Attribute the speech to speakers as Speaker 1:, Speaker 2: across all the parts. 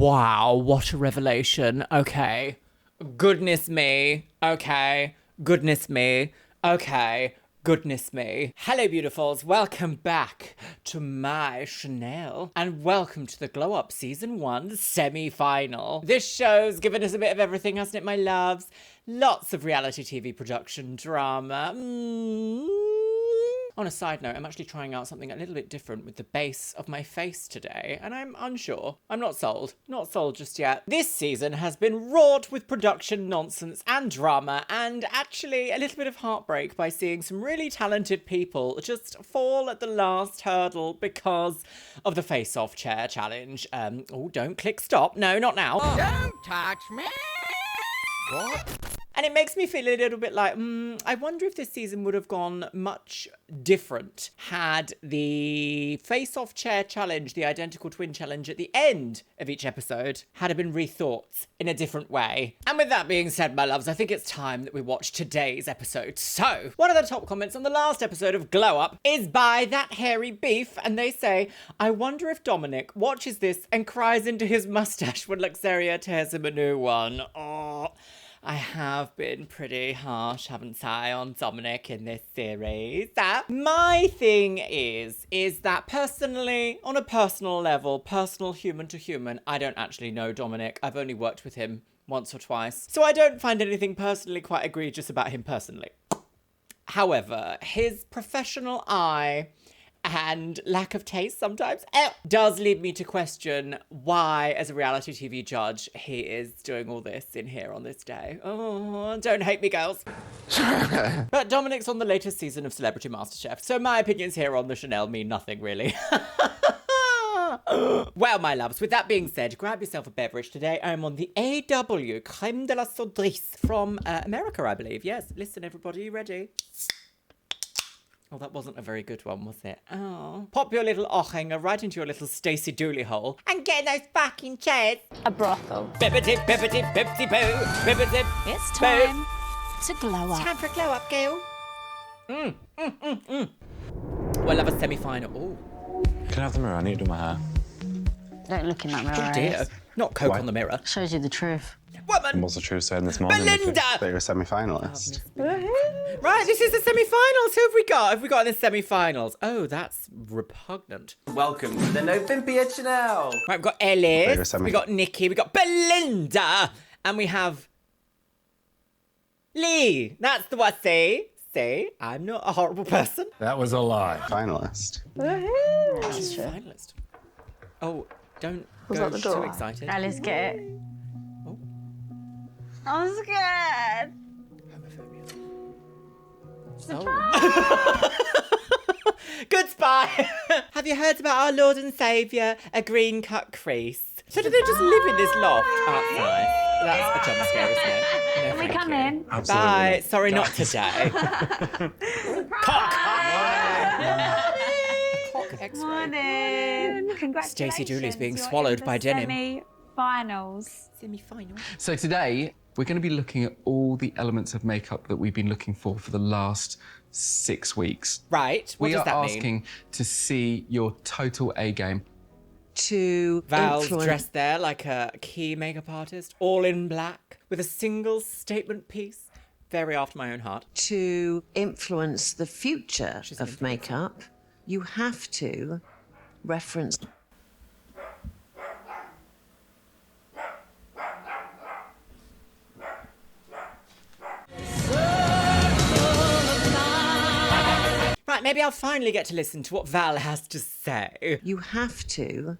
Speaker 1: Wow, what a revelation. Okay. Goodness me. Okay. Goodness me. Okay. Goodness me. Hello, beautifuls. Welcome back to my Chanel. And welcome to the Glow Up Season 1 semi-final. This show's given us a bit of everything, hasn't it, my loves? Lots of reality TV production drama. On a side note, I'm actually trying out something a little bit different with the base of my face today, and I'm unsure. I'm not sold. Not sold just yet. This season has been wrought with production nonsense and drama, and actually a little bit of heartbreak by seeing some really talented people just fall at the last hurdle because of the face-off chair challenge. Oh, don't click stop. No, not now.
Speaker 2: Don't touch me! What?
Speaker 1: And it makes me feel a little bit like, I wonder if this season would have gone much different had the face-off chair challenge, the identical twin challenge at the end of each episode, had it been rethought in a different way. And with that being said, my loves, I think it's time that we watch today's episode. So, one of the top comments on the last episode of Glow Up is by That Hairy Beef, and they say, I wonder if Dominic watches this and cries into his mustache when Luxeria tears him a new one. Oh, I have been pretty harsh, haven't I, on Dominic in this series. My thing is that personally, on a personal level, personal human to human, I don't actually know Dominic. I've only worked with him once or twice. So I don't find anything personally quite egregious about him personally. However, his professional eye and lack of taste sometimes does lead me to question why, as a reality TV judge, he is doing all this in here on this day. Oh, don't hate me, girls. But Dominic's on the latest season of Celebrity MasterChef, so my opinions here on the Chanel mean nothing, really. Well, my loves, with that being said, grab yourself a beverage today. I'm on the AW Crème de la Sodrice from America, I believe. Yes, listen, everybody, you ready? Oh, that wasn't a very good one, was it? Oh. Pop your little ochanger right into your little Stacey Dooley hole and get those fucking chairs.
Speaker 3: A brothel.
Speaker 1: Bippity, bippity, bippity, boo. Bippity,
Speaker 3: It's time to glow up.
Speaker 1: Time for a glow up, girl. Well, I love a semi-final. Ooh.
Speaker 4: Can I have the mirror? I need to do my hair.
Speaker 3: Don't look in that mirror.
Speaker 1: Oh, dear. Not Coke
Speaker 4: Why?
Speaker 1: on the mirror.
Speaker 3: Shows you the truth.
Speaker 1: Woman!
Speaker 4: What's the truth saying this morning?
Speaker 1: Belinda!
Speaker 5: That you're a semi-finalist.
Speaker 1: Right, this is the semi-finals. Who have we got? Have we got in the semi-finals? Oh, that's repugnant.
Speaker 2: Welcome to the No Pimpy at Chanel.
Speaker 1: Right, we've got
Speaker 5: You're
Speaker 1: Ellis,
Speaker 5: semi-
Speaker 1: we got Nikki, we got Belinda, and we have Lee. That's the one. See, I'm not a horrible person.
Speaker 6: That was a lie.
Speaker 5: Finalist.
Speaker 1: She's a finalist. Oh, don't
Speaker 3: Who's
Speaker 1: go
Speaker 3: at the door?
Speaker 1: too excited.
Speaker 3: Alice, get it.
Speaker 1: Oh.
Speaker 3: I'm scared.
Speaker 1: Oh. Good spy. Have you heard about our Lord and Saviour, a green cut crease? So do they just live in this loft outside? That's a jump scare, isn't it? No,
Speaker 3: Can we
Speaker 1: thank
Speaker 3: come
Speaker 1: you.
Speaker 3: in?
Speaker 4: Absolutely.
Speaker 1: Bye. Sorry, not today. Cock. Cock X-ray.
Speaker 7: Morning. Congratulations.
Speaker 1: Stacey Dooley's being
Speaker 7: You're
Speaker 1: swallowed
Speaker 7: in the
Speaker 1: by denim.
Speaker 7: Semi-finals.
Speaker 1: Semi-final.
Speaker 6: So today, we're going to be looking at all the elements of makeup that we've been looking for the last 6 weeks.
Speaker 1: Right. What
Speaker 6: We
Speaker 1: does
Speaker 6: are
Speaker 1: that
Speaker 6: asking
Speaker 1: mean?
Speaker 6: to see your total A game.
Speaker 8: To
Speaker 1: Val's
Speaker 8: influence.
Speaker 1: dressed there like a key makeup artist, all in black, with a single statement piece. Very after my own heart.
Speaker 8: To influence the future
Speaker 1: She's an
Speaker 8: of makeup, you have to reference.
Speaker 1: Right, maybe I'll finally get to listen to what Val has to say.
Speaker 8: You have to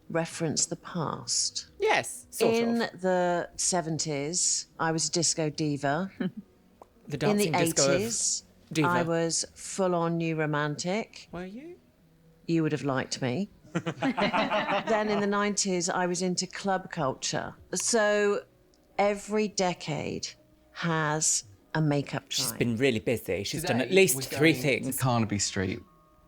Speaker 8: reference the past.
Speaker 1: Yes, sort
Speaker 8: In
Speaker 1: of.
Speaker 8: the 70s, I was a disco diva.
Speaker 1: The
Speaker 8: In the
Speaker 1: dancing disco
Speaker 8: 80s,
Speaker 1: of Diva.
Speaker 8: I was full-on new romantic.
Speaker 1: Were you?
Speaker 8: You would have liked me. Then in the 90s, I was into club culture. So every decade has a makeup time.
Speaker 1: She's been really busy. She's done at
Speaker 6: Today,
Speaker 1: least
Speaker 6: we're
Speaker 1: 3
Speaker 6: going
Speaker 1: things.
Speaker 6: to Carnaby Street,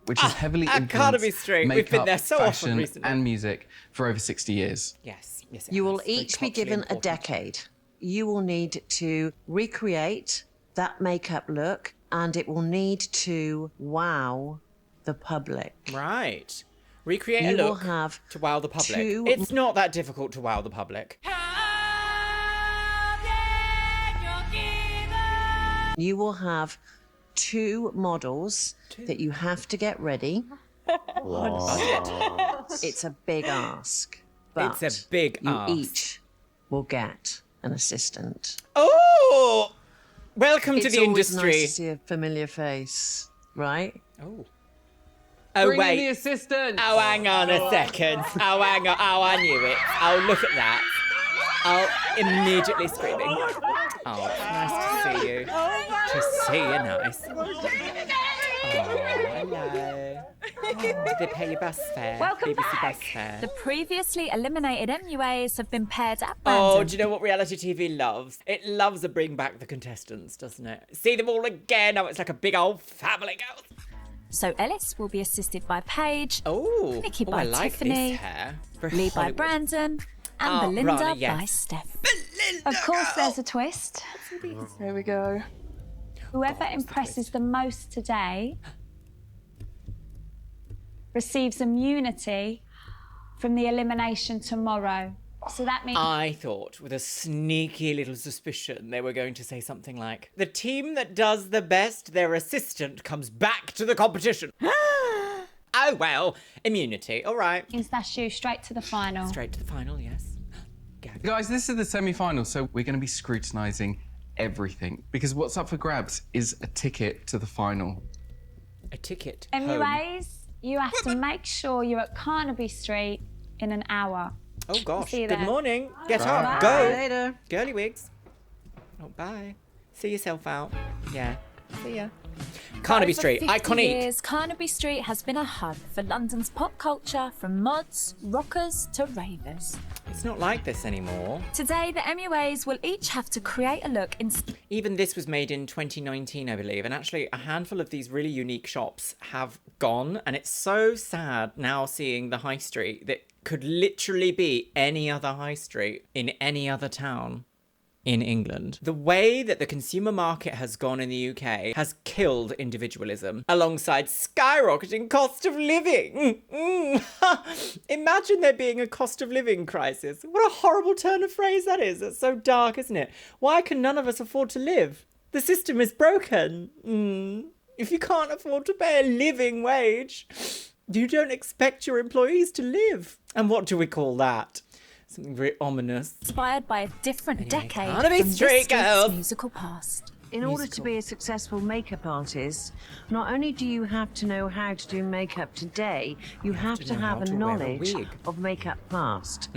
Speaker 6: which has heavily
Speaker 1: at
Speaker 6: influenced
Speaker 1: Carnaby Street. We've been
Speaker 6: makeup,
Speaker 1: there so often
Speaker 6: fashion,
Speaker 1: recently.
Speaker 6: and music for over 60 years.
Speaker 1: Yes, yes.
Speaker 8: You will
Speaker 1: has. Very
Speaker 8: each be
Speaker 1: culturally
Speaker 8: given a
Speaker 1: important.
Speaker 8: decade. You will need to recreate that makeup look, and it will need to wow the public.
Speaker 1: Right. Recreate a
Speaker 8: You will
Speaker 1: look
Speaker 8: have
Speaker 1: to wow the public.
Speaker 8: two-
Speaker 1: It's not that difficult to wow the public.
Speaker 8: You will have 2 models that you have to get ready. It's a big ask. But
Speaker 1: It's a big
Speaker 8: you
Speaker 1: ask.
Speaker 8: each will get an assistant.
Speaker 1: Oh! Welcome to
Speaker 8: It's
Speaker 1: the
Speaker 8: always
Speaker 1: industry.
Speaker 8: nice to see a familiar face, right?
Speaker 1: Oh. Oh,
Speaker 6: Bring in
Speaker 1: wait.
Speaker 6: the assistant.
Speaker 1: Oh, hang on a second. Oh, hang on. Oh, I knew it. Oh, look at that. Oh, immediately screaming. Oh, it's nice to see you. To see you nice. Oh, hello. Oh, did they pay your bus fare?
Speaker 7: Welcome
Speaker 1: BBC
Speaker 7: back.
Speaker 1: bus fare.
Speaker 7: The previously eliminated MUAs have been paired at random.
Speaker 1: Oh, do you know what reality TV loves? It loves to bring back the contestants, doesn't it? See them all again. Oh, it's like a big old family, girls.
Speaker 7: So Ellis will be assisted by Paige,
Speaker 1: Oh,
Speaker 7: Nikki
Speaker 1: oh,
Speaker 7: by
Speaker 1: I like
Speaker 7: Tiffany,
Speaker 1: this hair. Very
Speaker 7: Lee by
Speaker 1: Hollywood.
Speaker 7: Brandon, and
Speaker 1: Oh,
Speaker 7: Belinda
Speaker 1: Rana, yes.
Speaker 7: by Steph.
Speaker 9: Of course, there's a twist. Here we go.
Speaker 7: Whoever impresses the most today receives immunity from the elimination tomorrow. So that means
Speaker 1: I thought, with a sneaky little suspicion, they were going to say something like, the team that does the best, their assistant comes back to the competition. Oh, well, immunity. All right.
Speaker 7: that's you straight to the final.
Speaker 1: Straight to the final, yes. Go.
Speaker 6: Guys, this is the semi-final, so we're going to be scrutinising everything because what's up for grabs is a ticket to the final.
Speaker 1: A ticket home.
Speaker 7: MUAs, you have to make sure you're at Carnaby Street in an hour.
Speaker 1: Oh, gosh.
Speaker 7: See you
Speaker 1: Good
Speaker 7: there.
Speaker 1: morning. Get
Speaker 6: Bye.
Speaker 1: up.
Speaker 8: See you
Speaker 1: Go.
Speaker 8: later.
Speaker 1: Girly wigs. Oh, bye. See yourself out. Yeah. See ya. Carnaby
Speaker 7: Over
Speaker 1: Street.
Speaker 7: 50
Speaker 1: Iconic.
Speaker 7: years, Carnaby Street has been a hub for London's pop culture, from mods, rockers to ravers.
Speaker 1: It's not like this anymore.
Speaker 7: Today, the MUAs will each have to create a look in
Speaker 1: Even this was made in 2019, I believe. And actually, a handful of these really unique shops have gone. And it's so sad now seeing the high street that could literally be any other high street in any other town in England. The way that the consumer market has gone in the UK has killed individualism alongside skyrocketing cost of living. Imagine there being a cost of living crisis. What a horrible turn of phrase that is. That's so dark, isn't it? Why can none of us afford to live? The system is broken. If you can't afford to pay a living wage, you don't expect your employees to live. And what do we call that? Something very ominous.
Speaker 7: inspired by a different decade
Speaker 1: Carnaby
Speaker 7: from this
Speaker 1: Street
Speaker 7: week's
Speaker 1: Girls.
Speaker 7: musical past.
Speaker 8: In order to be a successful makeup artist, not only do you have to know how to do makeup today, you have to
Speaker 1: know how
Speaker 8: have a
Speaker 1: to wear a
Speaker 8: knowledge
Speaker 1: wig.
Speaker 8: of makeup past.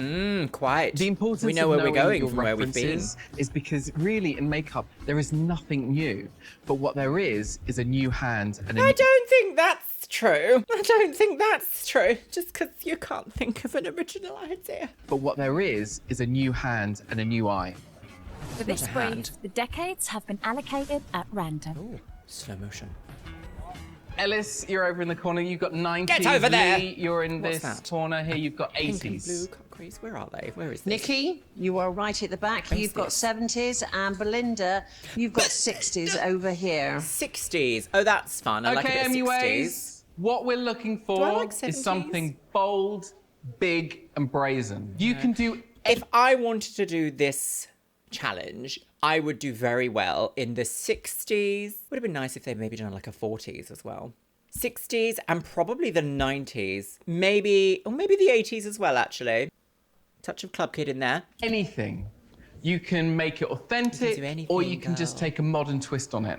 Speaker 1: Quite.
Speaker 6: The importance
Speaker 1: we know
Speaker 6: of
Speaker 1: where we're
Speaker 6: knowing
Speaker 1: going
Speaker 6: your
Speaker 1: from where we've been.
Speaker 6: references is because really in makeup there is nothing new, but what there is a new hand and a
Speaker 1: I
Speaker 6: new...
Speaker 1: don't think that's true. I don't think that's true. Just because you can't think of an original idea.
Speaker 6: But what there is a new hand and a new eye.
Speaker 7: For this
Speaker 1: a
Speaker 7: brief,
Speaker 1: hand.
Speaker 7: the decades have been allocated at random.
Speaker 1: Ooh, slow motion.
Speaker 6: Ellis, you're over in the corner. You've got 90s.
Speaker 1: Get over there!
Speaker 6: Lee, you're in
Speaker 1: What's
Speaker 6: this
Speaker 1: that?
Speaker 6: corner here. You've got
Speaker 1: Pink and
Speaker 6: 80s.
Speaker 1: blue concretes. Where are they? Where is this?
Speaker 8: Nikki, you are right at the back.
Speaker 1: Where's
Speaker 8: You've got
Speaker 1: this?
Speaker 8: 70s, and Belinda, you've got 60s over here.
Speaker 1: 60s. Oh, that's fun. I like a
Speaker 6: Okay,
Speaker 1: bit of 60s.
Speaker 6: anyways, what we're looking for
Speaker 1: I like
Speaker 6: is
Speaker 1: 70s?
Speaker 6: something bold, big, and brazen. You can do
Speaker 1: If I wanted to do this challenge, I would do very well in the 60s. Would have been nice if they'd maybe done like a 40s as well. 60s and probably the 90s. Maybe the 80s as well, actually. Touch of Club Kid in there.
Speaker 6: anything. You can make it authentic,
Speaker 1: do anything,
Speaker 6: or you can just
Speaker 1: girl.
Speaker 6: take a modern twist on it.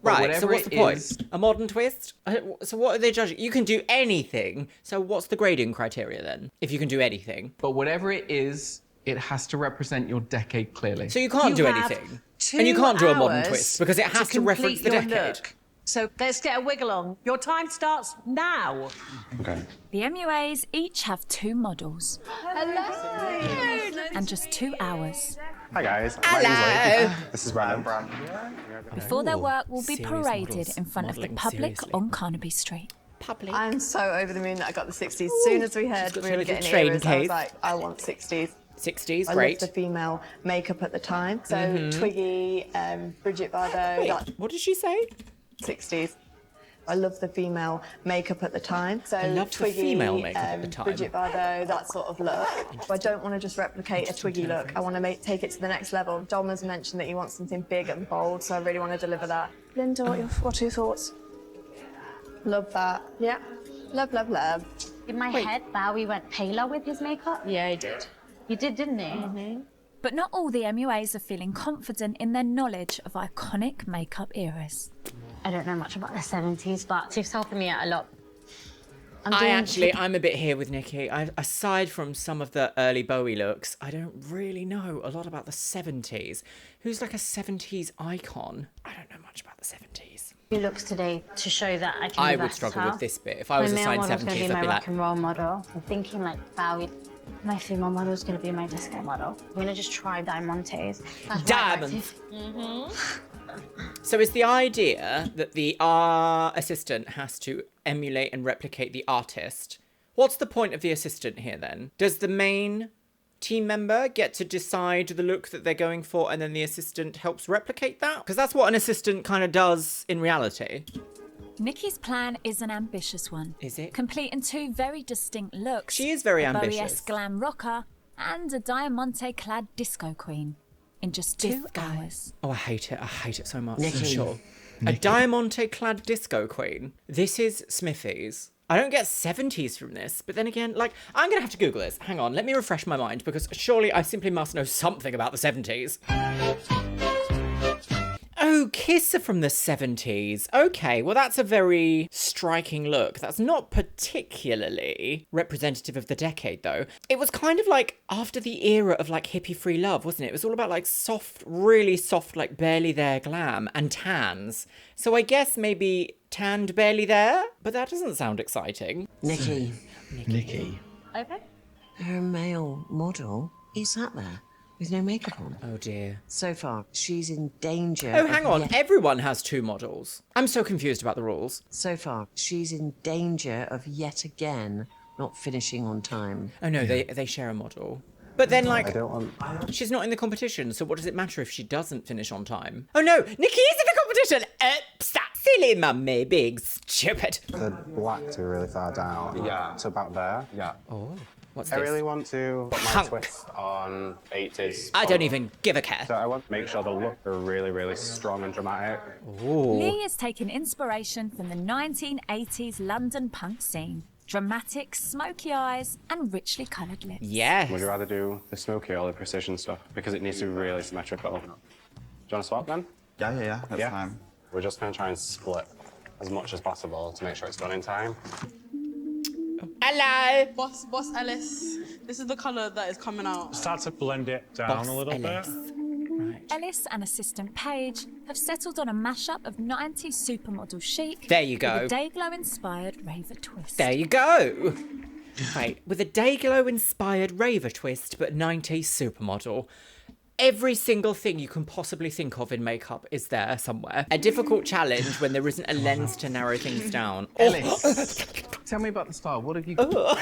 Speaker 6: But
Speaker 1: Right, so
Speaker 6: whatever
Speaker 1: what's the
Speaker 6: it
Speaker 1: point?
Speaker 6: is-
Speaker 1: A modern twist? So what are they judging? You can do anything. So what's the grading criteria then? If you can do anything.
Speaker 6: But whatever it is, it has to represent your decade clearly.
Speaker 1: So you can't
Speaker 8: You
Speaker 1: do
Speaker 8: have
Speaker 1: anything.
Speaker 8: 2
Speaker 1: And you can't do a modern
Speaker 8: hours
Speaker 1: twist because it has to reference
Speaker 8: complete
Speaker 1: the
Speaker 8: your
Speaker 1: decade.
Speaker 8: look. So let's get a wiggle on. Your time starts now.
Speaker 5: Okay.
Speaker 7: The MUAs each have 2 models. And just 2 hours.
Speaker 5: Hi guys. My name's
Speaker 1: Hello.
Speaker 5: Lee. This is Brad.
Speaker 7: Before their work will be
Speaker 1: serious
Speaker 7: paraded
Speaker 1: models,
Speaker 7: in front of the
Speaker 1: modelling
Speaker 7: public
Speaker 1: seriously.
Speaker 7: on Carnaby Street.
Speaker 1: Public.
Speaker 10: I'm so over the moon that I got the 60s. As soon as we heard
Speaker 1: got
Speaker 10: we
Speaker 1: your
Speaker 10: were
Speaker 1: little
Speaker 10: getting
Speaker 1: train
Speaker 10: eras, I was
Speaker 1: case.
Speaker 10: like, I want 60s.
Speaker 1: 60s,
Speaker 10: I
Speaker 1: great.
Speaker 10: loved the female makeup at the time. So Twiggy, Bridget Bardot, like
Speaker 1: What did she say?
Speaker 10: 60s. I love the female makeup at the time. So
Speaker 1: I love the
Speaker 10: Twiggy,
Speaker 1: female makeup at the time.
Speaker 10: Bridget Bardot, that sort of look. I don't want to just replicate a Twiggy look. I want to take it to the next level. Dom has mentioned that he wants something big and bold, so I really want to deliver that. Linda, what are your thoughts? Love that. Yeah. Love, love, love.
Speaker 9: In my head, Bowie went paler with his makeup.
Speaker 10: Yeah, he did.
Speaker 9: He did, didn't he?
Speaker 7: But not all the MUAs are feeling confident in their knowledge of iconic makeup eras.
Speaker 9: I don't know much about the 70s, but she's helping me out a lot.
Speaker 1: I'm a bit here with Nikki. Aside from some of the early Bowie looks, I don't really know a lot about the 70s. Who's like a 70s icon? I don't know much about the 70s.
Speaker 9: Few looks today to show that I can
Speaker 1: I
Speaker 9: be
Speaker 1: would struggle with
Speaker 9: versatile.
Speaker 1: this bit. If I was
Speaker 9: my male
Speaker 1: assigned
Speaker 9: model's going to
Speaker 1: 70s,
Speaker 9: be
Speaker 1: I'd
Speaker 9: my
Speaker 1: be
Speaker 9: rock
Speaker 1: like,
Speaker 9: and roll model. I'm thinking like Bowie. My female model is going to be my disco model. I'm going to just try Diamantes.
Speaker 1: Diamonds. So is the idea that the assistant has to emulate and replicate the artist? What's the point of the assistant here then? Does the main team member get to decide the look that they're going for and then the assistant helps replicate that? Because that's what an assistant kind of does in reality.
Speaker 7: Nikki's plan is an ambitious one.
Speaker 1: Is it?
Speaker 7: Complete in two very distinct looks.
Speaker 1: She is very
Speaker 7: a
Speaker 1: ambitious.
Speaker 7: Bowie-esque glam rocker and a diamante-clad disco queen in just 2 hours.
Speaker 1: Oh, I hate it. I hate it so much.
Speaker 8: Nikki.
Speaker 1: Sure. A diamante-clad disco queen. This is Smithy's. I don't get 70s from this, but then again, like, I'm going to have to Google this. Hang on, let me refresh my mind, because surely I simply must know something about the 70s. Oh, Kiss are from the 70s. Okay, well, that's a very striking look. That's not particularly representative of the decade, though. It was kind of like after the era of, like, hippie-free love, wasn't it? It was all about, like, soft, really soft, like, barely there glam and tans. So I guess maybe tanned barely there? But that doesn't sound exciting.
Speaker 8: Nikki,
Speaker 9: Okay.
Speaker 8: her male model is sat there with no makeup on.
Speaker 1: Oh, dear.
Speaker 8: So far, she's in danger.
Speaker 1: Oh,
Speaker 8: of
Speaker 1: hang on.
Speaker 8: yet-
Speaker 1: Everyone has 2 models. I'm so confused about the rules.
Speaker 8: So far, she's in danger of yet again not finishing on time.
Speaker 1: Oh, no, they share a model. But then, like,
Speaker 5: I don't want...
Speaker 1: she's not in the competition, so what does it matter if she doesn't finish on time? Oh, no, Nikki is in the competition! Stop. Silly mummy, big stupid.
Speaker 5: The blacks are really far down.
Speaker 2: Yeah.
Speaker 5: To about there.
Speaker 2: Yeah.
Speaker 1: Oh, what's
Speaker 5: I
Speaker 1: this?
Speaker 5: really want to put my
Speaker 1: Punk.
Speaker 5: twist on 80s.
Speaker 1: I don't even give a care.
Speaker 5: So I want to make sure the look are really, really strong and dramatic.
Speaker 7: Lee is taking inspiration from the 1980s London punk scene. Dramatic, smoky eyes and richly coloured lips.
Speaker 1: Yes.
Speaker 5: Would you rather do the smoky or the precision stuff? Because it needs to be really symmetrical. Do you want to swap then?
Speaker 2: Yeah, that's
Speaker 5: Yeah.
Speaker 2: fine.
Speaker 5: We're just going to try and split as much as possible to make sure it's done in time.
Speaker 1: Hello.
Speaker 11: Boss Ellis, this is the colour that is coming out.
Speaker 12: Start to blend it down
Speaker 1: Boss
Speaker 12: a little
Speaker 1: Ellis.
Speaker 12: bit.
Speaker 1: Right.
Speaker 7: Ellis and assistant Paige have settled on a mashup of 90s supermodel chic.
Speaker 1: There you go.
Speaker 7: With a Dayglow-inspired raver twist.
Speaker 1: There you go. Right, with a Dayglow-inspired raver twist, but 90s supermodel. Every single thing you can possibly think of in makeup is there somewhere. A difficult challenge when there isn't a lens to narrow things down.
Speaker 6: Ellis, tell me about the style. What have you got?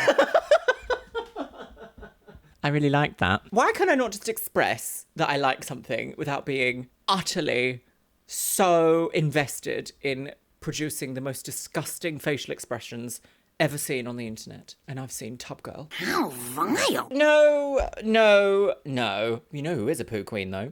Speaker 1: I really like that. Why can I not just express that I like something without being utterly so invested in producing the most disgusting facial expressions ever seen on the internet? And I've seen Tub Girl.
Speaker 2: How vile!
Speaker 1: No. You know who is a poo queen, though?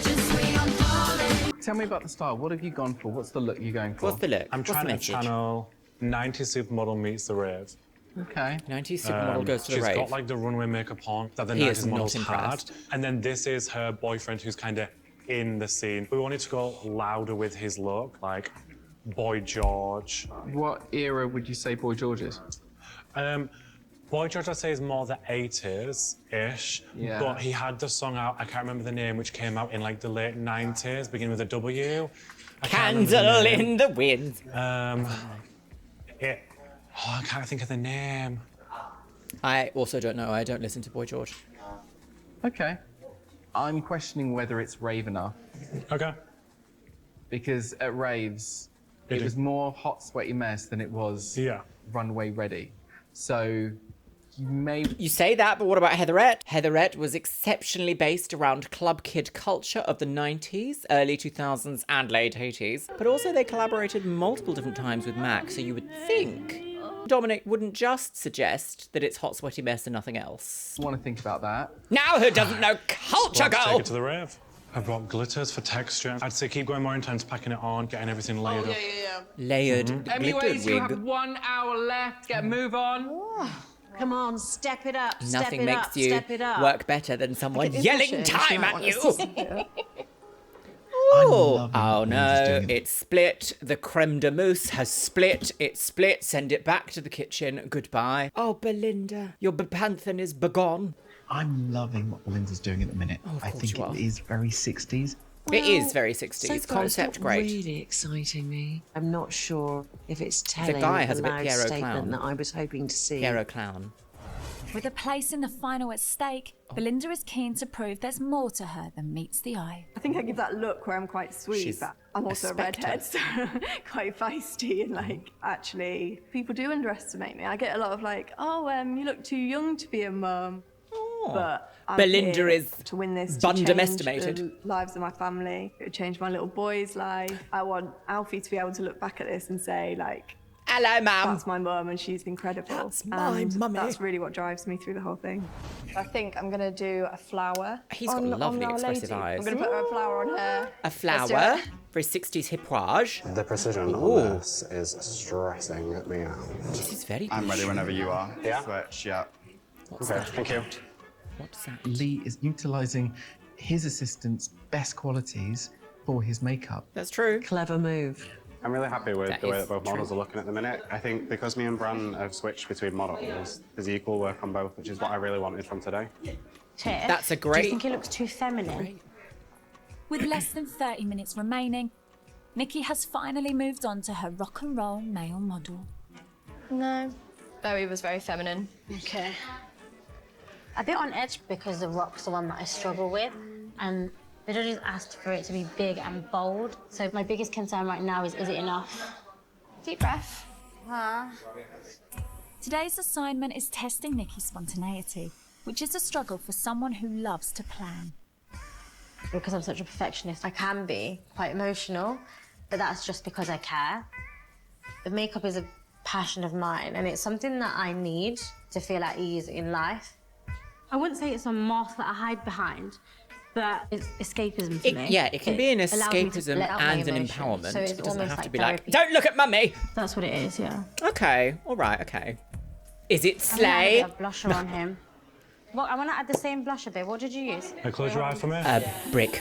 Speaker 6: Tell me about the style. What have you gone for? What's the look you're going for?
Speaker 1: What's the look?
Speaker 12: I'm
Speaker 1: What's
Speaker 12: trying
Speaker 1: the
Speaker 12: to
Speaker 1: message?
Speaker 12: channel 90s supermodel meets the rave.
Speaker 6: Okay.
Speaker 1: 90s supermodel goes to the
Speaker 12: She's
Speaker 1: rave.
Speaker 12: got like the runway makeup on that the
Speaker 1: He is
Speaker 12: 90s
Speaker 1: not
Speaker 12: models had.
Speaker 1: impressed.
Speaker 12: And then this is her boyfriend who's kind of in the scene. We wanted to go louder with his look, like Boy George.
Speaker 6: What era would you say Boy George is?
Speaker 12: Boy George, I'd say, is more the 80s-ish.
Speaker 6: Yeah.
Speaker 12: But he had the song out, I can't remember the name, which came out in like the late 90s, beginning with a W. I can't remember
Speaker 1: Candle
Speaker 12: the name.
Speaker 1: in the wind.
Speaker 12: I can't think of the name.
Speaker 1: I also don't know. I don't listen to Boy George.
Speaker 6: Okay. I'm questioning whether it's rave enough.
Speaker 12: Okay.
Speaker 6: Because at raves, it was more hot, sweaty mess than it was runway ready. So
Speaker 1: You say that, but what about Heatherette? Heatherette was exceptionally based around club kid culture of the 90s, early 2000s, and late 80s. But also they collaborated multiple different times with Mac, so you would think Dominic wouldn't just suggest that it's hot, sweaty mess and nothing else.
Speaker 6: I want to think about that.
Speaker 1: Now who doesn't know culture,
Speaker 12: Let's
Speaker 1: girl?
Speaker 12: take it to the rave. I've brought glitters for texture. I'd say keep going more intense, packing it on, getting everything layered up.
Speaker 1: Layered
Speaker 6: Anyways,
Speaker 1: glitter
Speaker 6: you
Speaker 1: wig.
Speaker 6: have 1 hour left. Get a move on.
Speaker 8: Come on, step it up.
Speaker 1: Nothing
Speaker 8: step it
Speaker 1: makes
Speaker 8: up,
Speaker 1: you
Speaker 8: step it up.
Speaker 1: work better than someone yelling time at you.
Speaker 10: you.
Speaker 1: Oh no, it's split. The creme de mousse has split. It's split. Send it back to the kitchen. Goodbye. Oh, Belinda, your bepanthen is begone.
Speaker 2: I'm loving what Belinda's doing at the minute.
Speaker 1: Oh, of
Speaker 2: I
Speaker 1: course
Speaker 2: think
Speaker 1: you are.
Speaker 2: it is very 60s.
Speaker 1: It is very 60s.
Speaker 8: So far, it's
Speaker 1: Concept
Speaker 8: not
Speaker 1: great.
Speaker 8: really exciting me. I'm not sure if it's telling
Speaker 1: guy
Speaker 8: the
Speaker 1: has a bit
Speaker 8: loud
Speaker 1: Piero
Speaker 8: statement
Speaker 1: clown.
Speaker 8: that I was hoping to see.
Speaker 1: Piero clown.
Speaker 7: With a place in the final at stake, Belinda is keen to prove there's more to her than meets the eye.
Speaker 10: I think I give that look where I'm quite sweet,
Speaker 1: She's
Speaker 10: but I'm also a
Speaker 1: spectre.
Speaker 10: redhead, so quite feisty and actually, people do underestimate me. I get a lot of you look too young to be a mum. But I'm
Speaker 1: Belinda
Speaker 10: here
Speaker 1: is
Speaker 10: to win this, to
Speaker 1: bundestimated.
Speaker 10: change the lives of my family, to change my little boy's life. I want Alfie to be able to look back at this and say,
Speaker 1: hello, ma'am.
Speaker 10: That's my mum and she's incredible.
Speaker 1: That's my mummy.
Speaker 10: That's really what drives me through the whole thing. I think I'm going to do a flower.
Speaker 1: He's got lovely expressive eyes.
Speaker 10: I'm going to put a flower on her.
Speaker 1: A
Speaker 10: Let's do
Speaker 1: flower
Speaker 10: it.
Speaker 1: for 60s hippage.
Speaker 5: The precision on this is stressing me out.
Speaker 1: This is very
Speaker 2: I'm ready whenever you are.
Speaker 5: Yeah?
Speaker 2: Switch, yeah.
Speaker 5: Okay, thank you.
Speaker 1: What's that?
Speaker 6: Lee is utilising his assistant's best qualities for his makeup.
Speaker 1: That's true.
Speaker 8: Clever move.
Speaker 5: I'm really happy with
Speaker 1: That
Speaker 5: the way
Speaker 1: is
Speaker 5: that both models
Speaker 1: true.
Speaker 5: are looking at the minute. I think because me and Bran have switched between models, there's equal work on both, which is what I really wanted from today.
Speaker 9: Tiff,
Speaker 1: That's a
Speaker 9: Do
Speaker 1: great-
Speaker 9: you think it looks too feminine?
Speaker 7: With less than 30 minutes remaining, Nikki has finally moved on to her rock and roll male model.
Speaker 10: No. Bowie was very feminine.
Speaker 9: Okay. A bit on edge because the rock's the one that I struggle with, and the judges asked for it to be big and bold. So my biggest concern right now is it enough? Deep breath.
Speaker 7: Today's assignment is testing Nikki's spontaneity, which is a struggle for someone who loves to plan.
Speaker 9: Because I'm such a perfectionist, I can be quite emotional, but that's just because I care. The makeup is a passion of mine, and it's something that I need to feel at ease in life. I wouldn't say it's a mask that I hide behind, but it's escapism for me.
Speaker 1: Yeah, it can be an
Speaker 9: allows me to
Speaker 1: escapism
Speaker 9: let out my
Speaker 1: and an
Speaker 9: emotions,
Speaker 1: empowerment.
Speaker 9: so it's
Speaker 1: It doesn't
Speaker 9: almost
Speaker 1: have to
Speaker 9: like
Speaker 1: be
Speaker 9: therapy.
Speaker 1: like, don't look at mummy.
Speaker 9: That's what it is, yeah.
Speaker 1: Okay, all right, okay. Is it
Speaker 9: I'm gonna add
Speaker 1: slay?
Speaker 9: a bit of blusher on him. Well, I want to add the same blusher, babe. What did you use?
Speaker 12: Hey, close your eye for me.
Speaker 1: Brick.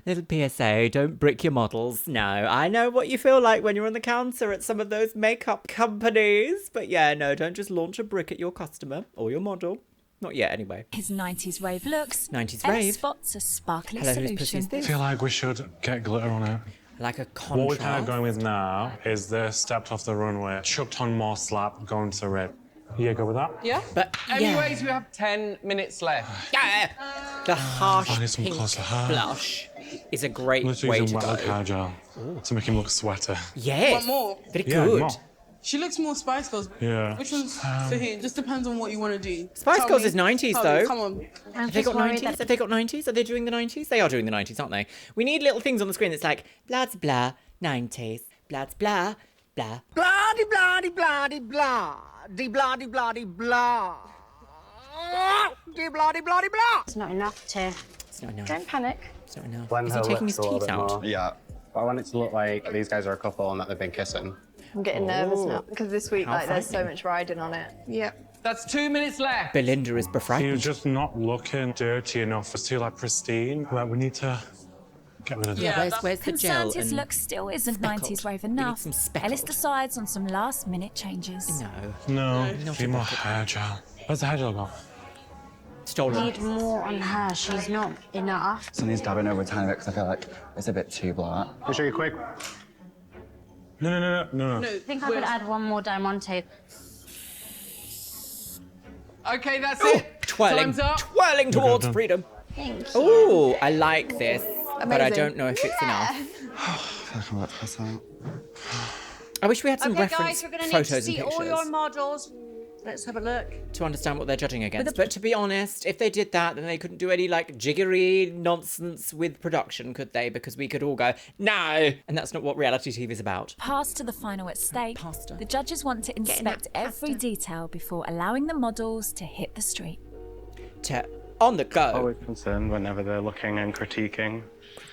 Speaker 1: Little PSA, don't brick your models. No, I know what you feel like when you're on the counter at some of those makeup companies. But yeah, no, don't just launch a brick at your customer or your model. Not yet, anyway.
Speaker 7: His 90s rave looks.
Speaker 1: 90s
Speaker 7: Ella
Speaker 1: rave.
Speaker 7: spots a sparkly
Speaker 1: Hello, whose pussy
Speaker 7: solution.
Speaker 1: is
Speaker 12: I
Speaker 1: this?
Speaker 12: feel like we should get glitter on it.
Speaker 1: Like a
Speaker 12: What we're kind
Speaker 1: contrast.
Speaker 12: of going with now is the stepped off the runway, chucked on more slap, going to red. Yeah, go with that?
Speaker 11: Yeah?
Speaker 1: But
Speaker 6: Anyways, we have 10 minutes left.
Speaker 1: yeah, the harsh
Speaker 12: I need some
Speaker 1: pink
Speaker 12: closer hair.
Speaker 1: blush is a great
Speaker 12: Let's
Speaker 1: way
Speaker 12: use
Speaker 1: to
Speaker 12: some wet
Speaker 1: go.
Speaker 12: hair gel to make him look sweater.
Speaker 1: Yes.
Speaker 11: Want more?
Speaker 1: Very
Speaker 12: Yeah,
Speaker 1: good.
Speaker 12: more.
Speaker 11: She looks more Spice Girls.
Speaker 12: Yeah.
Speaker 11: Which one's for him? Just depends on what you want to do.
Speaker 1: Spice
Speaker 11: Tell
Speaker 1: Girls
Speaker 11: me.
Speaker 1: is 90s
Speaker 11: Tell me,
Speaker 1: though.
Speaker 11: Come on.
Speaker 1: Have they got 90s? Have they got 90s? Are they doing the 90s? They are doing the 90s, aren't they? We need little things on the screen that's like, blah, blah, 90s, blah, blah, blah.
Speaker 2: Blah de blah de blah de blah. De blah de blah de blah. De blah de blah de blah.
Speaker 9: It's not enough, Tiff.
Speaker 1: It's not enough.
Speaker 10: Don't panic.
Speaker 1: It's not enough.
Speaker 5: Blend
Speaker 1: Is he
Speaker 5: her
Speaker 1: taking his
Speaker 5: lips a little
Speaker 1: teeth
Speaker 5: bit
Speaker 1: out?
Speaker 5: more.
Speaker 2: Yeah.
Speaker 5: But I want it to look like these guys are a couple and that they've been kissing.
Speaker 10: I'm getting nervous now because this week,
Speaker 1: How
Speaker 10: there's so
Speaker 1: frightening.
Speaker 10: much riding on it. Yep.
Speaker 6: That's 2 minutes left.
Speaker 1: Belinda is
Speaker 12: You're
Speaker 1: befrighted.
Speaker 12: just not looking dirty enough. It's too pristine. Like, we need to get rid of that.
Speaker 11: Yeah.
Speaker 1: Where's the gel?
Speaker 7: Concerned his
Speaker 1: and-
Speaker 7: look still isn't
Speaker 1: speckled.
Speaker 7: 90s rave
Speaker 1: We need
Speaker 7: enough,
Speaker 1: some
Speaker 7: Ellis
Speaker 1: speckled.
Speaker 7: decides on some last-minute changes.
Speaker 1: No.
Speaker 12: No,
Speaker 1: Not
Speaker 12: need more
Speaker 1: enough.
Speaker 12: hair gel. Where's the hair gel gone?
Speaker 1: Stolen.
Speaker 9: Need more on her. She's not enough.
Speaker 2: Somebody's dabbing over a tiny bit because I feel like it's a bit too black.
Speaker 5: I'll show you quick.
Speaker 12: No.
Speaker 11: No.
Speaker 9: I think I could add one more diamante.
Speaker 6: Okay, that's it.
Speaker 1: Twirling.
Speaker 6: Time's up.
Speaker 1: Twirling towards
Speaker 12: done.
Speaker 1: freedom.
Speaker 9: Thank you.
Speaker 1: Ooh, I like this. But I
Speaker 10: Amazing.
Speaker 1: don't know if it's enough.
Speaker 2: I feel like I'm about to pass out.
Speaker 1: I wish we had some
Speaker 8: Okay,
Speaker 1: reference
Speaker 8: guys, we're going to need
Speaker 1: photos
Speaker 8: to
Speaker 1: and
Speaker 8: see
Speaker 1: pictures
Speaker 8: all your models. Let's have a look.
Speaker 1: to understand what they're judging against. But to be honest, if they did that, then they couldn't do any like jiggery nonsense with production, could they? Because we could all go, no! And that's not what reality TV is about.
Speaker 7: Pass to the final at stake.
Speaker 1: Pasta.
Speaker 7: The judges want to inspect every detail before allowing the models to hit the street.
Speaker 1: On the go.
Speaker 5: Always concerned whenever they're looking and critiquing.